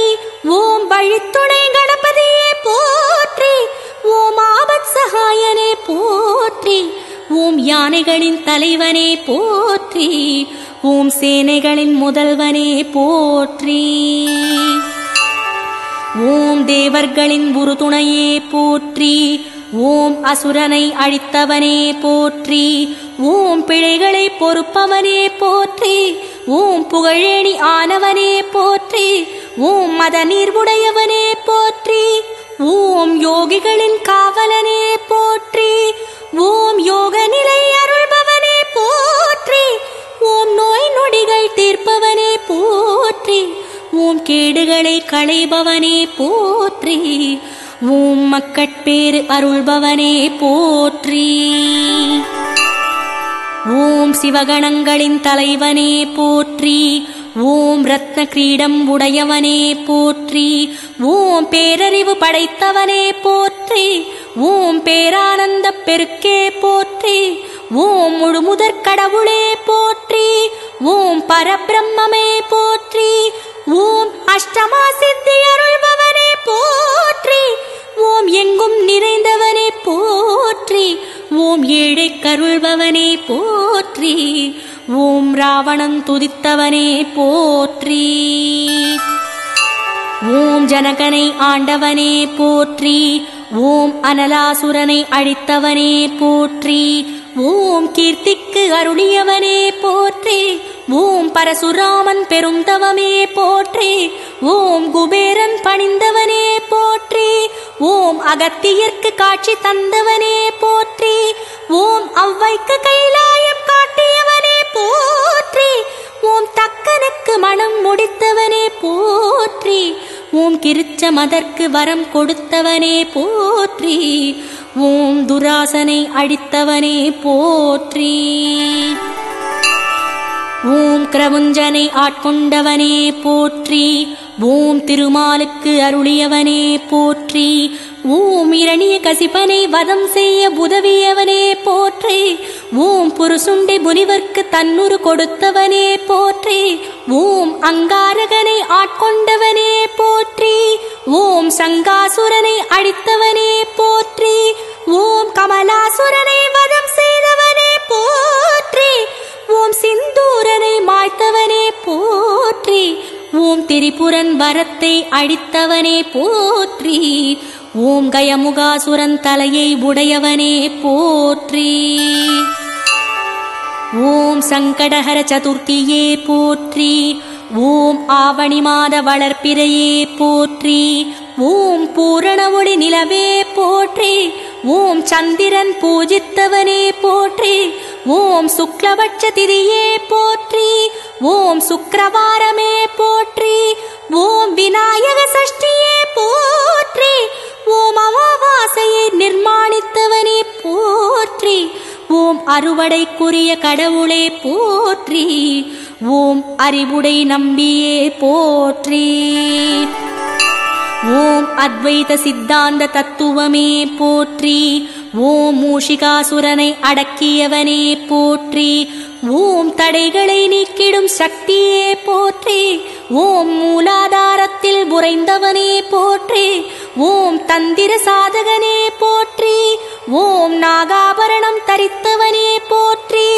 ஓம் வழித்துணை கணபதியே போற்றி. ஓம் ஆபத் சகாயனே போற்றி. ஓம் யானைகளின் தலைவனே போற்றி. ஓம் சேனைகளின் முதல்வனே போற்றி. ஓம் தேவர்களின் உறுதுணையே போற்றி. ஓம் அசுரனை அழித்தவனே போற்றி. ஓம் பிழைகளை பொறுப்பவனே போற்றி. ஓம் புகழேணி ஆனவனே போற்றி. ஓம் மத நீர்வுடையவனே போற்றி. ஓம் யோகிகளின் காவலனே போற்றி. ஓம் யோக நிலை அருள்பவனே போற்றி. ஓம் நோய் நொடிகள் தீர்ப்பவனே போற்றி. ஓம் கேடுகளை களைபவனே போற்றி. ஓம் மக்கட்பேறு அருள்பவனே போற்றி. ஓம் சிவகணங்களின் தலைவனே போற்றி. ஓம் ரத்ன கிரீடம் உடையவனே போற்றி. ஓம் பேரறிவு படைத்தவனே போற்றி. ஓம் பேரானந்த பெருக்கே போற்றி. ஓம் முழுமுதற் கடவுளே போற்றி. ஓம் பரபிரம்மே போற்றி. ஓம் அஷ்டமா சித்தி அருள்பவனே போற்றி. ஓம் எங்கும் நிறைந்தவனே போற்றி. ஓம் ஏழை கருள்பவனே போற்றி. ஓம் ராவணன் துதித்தவனே போற்றி. ஓம் ஜனகனை ஆண்டவனே போற்றி. ஓம் அனலாசுரனை அழித்தவனே போற்றி. ஓம் கீர்த்திக்கு அருளியவனே போற்றி. ஓம் பரசுராமன் பெருந்தவமே போற்றி. ஓம் குபேரன் பணிந்தவனே போற்றி. ஓம் அகத்தியர்க்கு காட்சி தந்தவனே போற்றி. ஓம் ஔவைக்கு கைலாயம் காட்டியவனே போற்றி. ஓம் தக்கனுக்கு மனம் முடித்தவனே போற்றி. ஓம் கிருச்ச மதற்கு வரம் கொடுத்தவனே போற்றி. ஓம் துராசனை அழித்தவனே போற்றி. ஓம் கிரவுஞ்சனை ஆட்கொண்டவனே போற்றி. ஓம் திருமாலுக்கு அருளியவனே போற்றி. ஓம் இரணிய கசிப்பனை வதம் செய்ய உதவியவனே போற்றி. ஓம் புருசுண்டி முனிவர்க்கு தன்னுரு கொடுத்தவனே போற்றி. ஓம் அங்காரகனை ஆட்கொண்டவனே போற்றி. ஓம் சங்காசுரனை அழித்தவனே போற்றி. ஓம் கமலாசுரனை வதம் செய்தவனே போற்றி. ஓம் சிந்தூரனை மாய்த்தவனே போற்றி. ஓம் திரிபுரன் வரத்தை அழித்தவனே போற்றி. ஓம் கயமுகாசுரன் தலையை உடையவனே போற்றி. ஓம் சங்கடஹர சதுர்த்தியே போற்றி. ஓம் ஆவணி மாத வளர்ப்பிறையே போற்றி. ஓம் பூரண ஒளி நிலவே போற்றி. ஓம் சந்திரன் பூஜித்தவனே போற்றி. ஓம் சுக்லபட்ச திதியே போற்றி. ஓம் சுக்கிரவாரமே போற்றி. ஓம் விநாயக சஷ்டியே போற்றி. ஓம் அமாவாசையை நிர்மாணித்தவனே போற்றி. ஓம் அறுவடைக்குரிய கடவுளே போற்றி. ஓம் அறிவுடை நம்பியே போற்றி. ஓம் அத்வைத சித்தாந்த தத்துவமே போற்றி. ஓம் மூஷிகாசுரனை அடக்கியவனே போற்றி. ஓம் தடைகளை நீக்கிடும் சக்தியே போற்றி. ஓம் மூலாதாரத்தில் உறைந்தவனே போற்றி. ஓம் தந்திர சாதகனே போற்றி. ஓம் நாகாபரணம் தரித்தவனே போற்றி.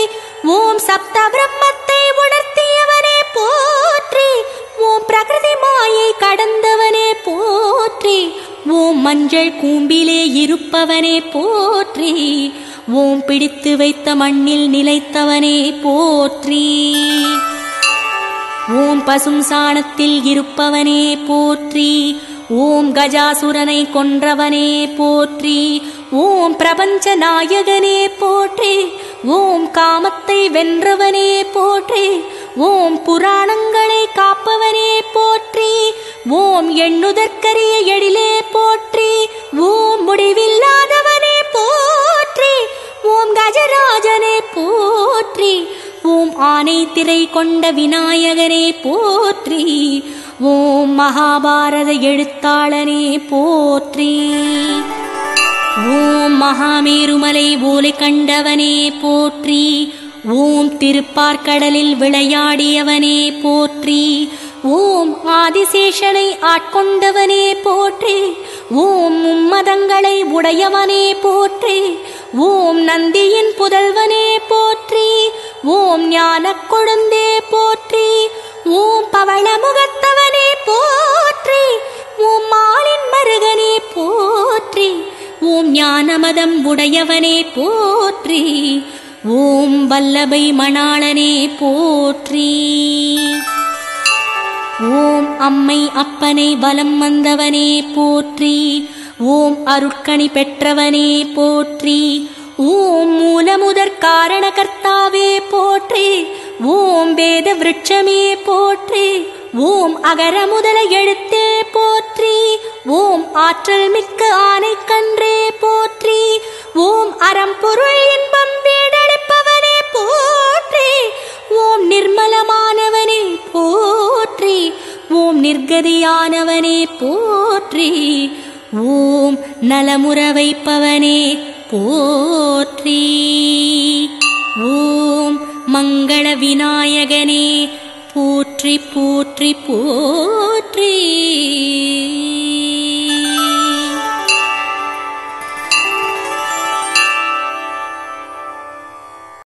ஓம் சப்த பிரம்மத்தை உணர்த்தியவனே போற்றி. ஓம் பிரகிருதி மாயை கடந்தவனே போற்றி. ஓம் மஞ்சள் கூம்பிலே இருப்பவனே போற்றி. ஓம் பிடித்து வைத்த மண்ணில் நிலைத்தவனே போற்றி. ஓம் பசும் சாணத்தில் இருப்பவனே போற்றி. ஓம் கஜாசுரனை கொன்றவனே போற்றி. ஓம் பிரபஞ்ச நாயகனே போற்றி. ஓம் காமத்தை வென்றவனே போற்றி. ஓம் புராணங்களை காப்பவனே போற்றி. ஓம் எண்ணுதற்கரிய எழிலே போற்றி. ஓம் முடிவில்லாதவனே போற்றி. ஓம் கஜராஜனே போற்றி. ஓம் ஆனை திரை கொண்ட விநாயகனே போற்றி. ஓம் மகாபாரத எழுத்தாளனே போற்றி. ஓம் மகாமேருமலை ஓலை கண்டவனே போற்றி. ஓம் திருப்பார்கடலில் விளையாடியவனே போற்றி. ஓம் ஆதிசேஷனை ஆட்கொண்டவனே போற்றி. ஓம் மும்மதங்களை உடையவனே போற்றி. ஓம் நந்தியின் புதல்வனே போற்றி. ஓம் ஞானக் கொழுந்தே போற்றி. ஓம் பவளமுகத்தவனே போற்றி. ஓம் மாலின் மருகனே போற்றி. ஓம் ஞானமதம் உடையவனே போற்றி. ஓம் வல்லபை மணாளனே போற்றி. ஓம் அம்மை அப்பனை வலம் வந்தவனே போற்றி. ஓம் அருட்கணி பெற்றவனே போற்றி. ஓம் மூலமுதற் காரணகர்த்தாவே போற்றி. ஓம் வேத விருட்சமே போற்றி. ஓம் அகர முதல எழுத்தே போற்றி. ஓம் ஆற்றல் மிக்க ஆனைக்கன்றே போற்றி. ஓம் அறம்பொருள் இன்பம் வீடளிப்பவனே போற்றி. ஓம் நிர்மலமானவனே போற்றி. ஓம் நிர்கதியானவனே போற்றி. ஓம் நலமுற வைப்பவனே போற்றி. ஓம் மங்கள விநாயகனே போற்றி போற்றி போற்றி.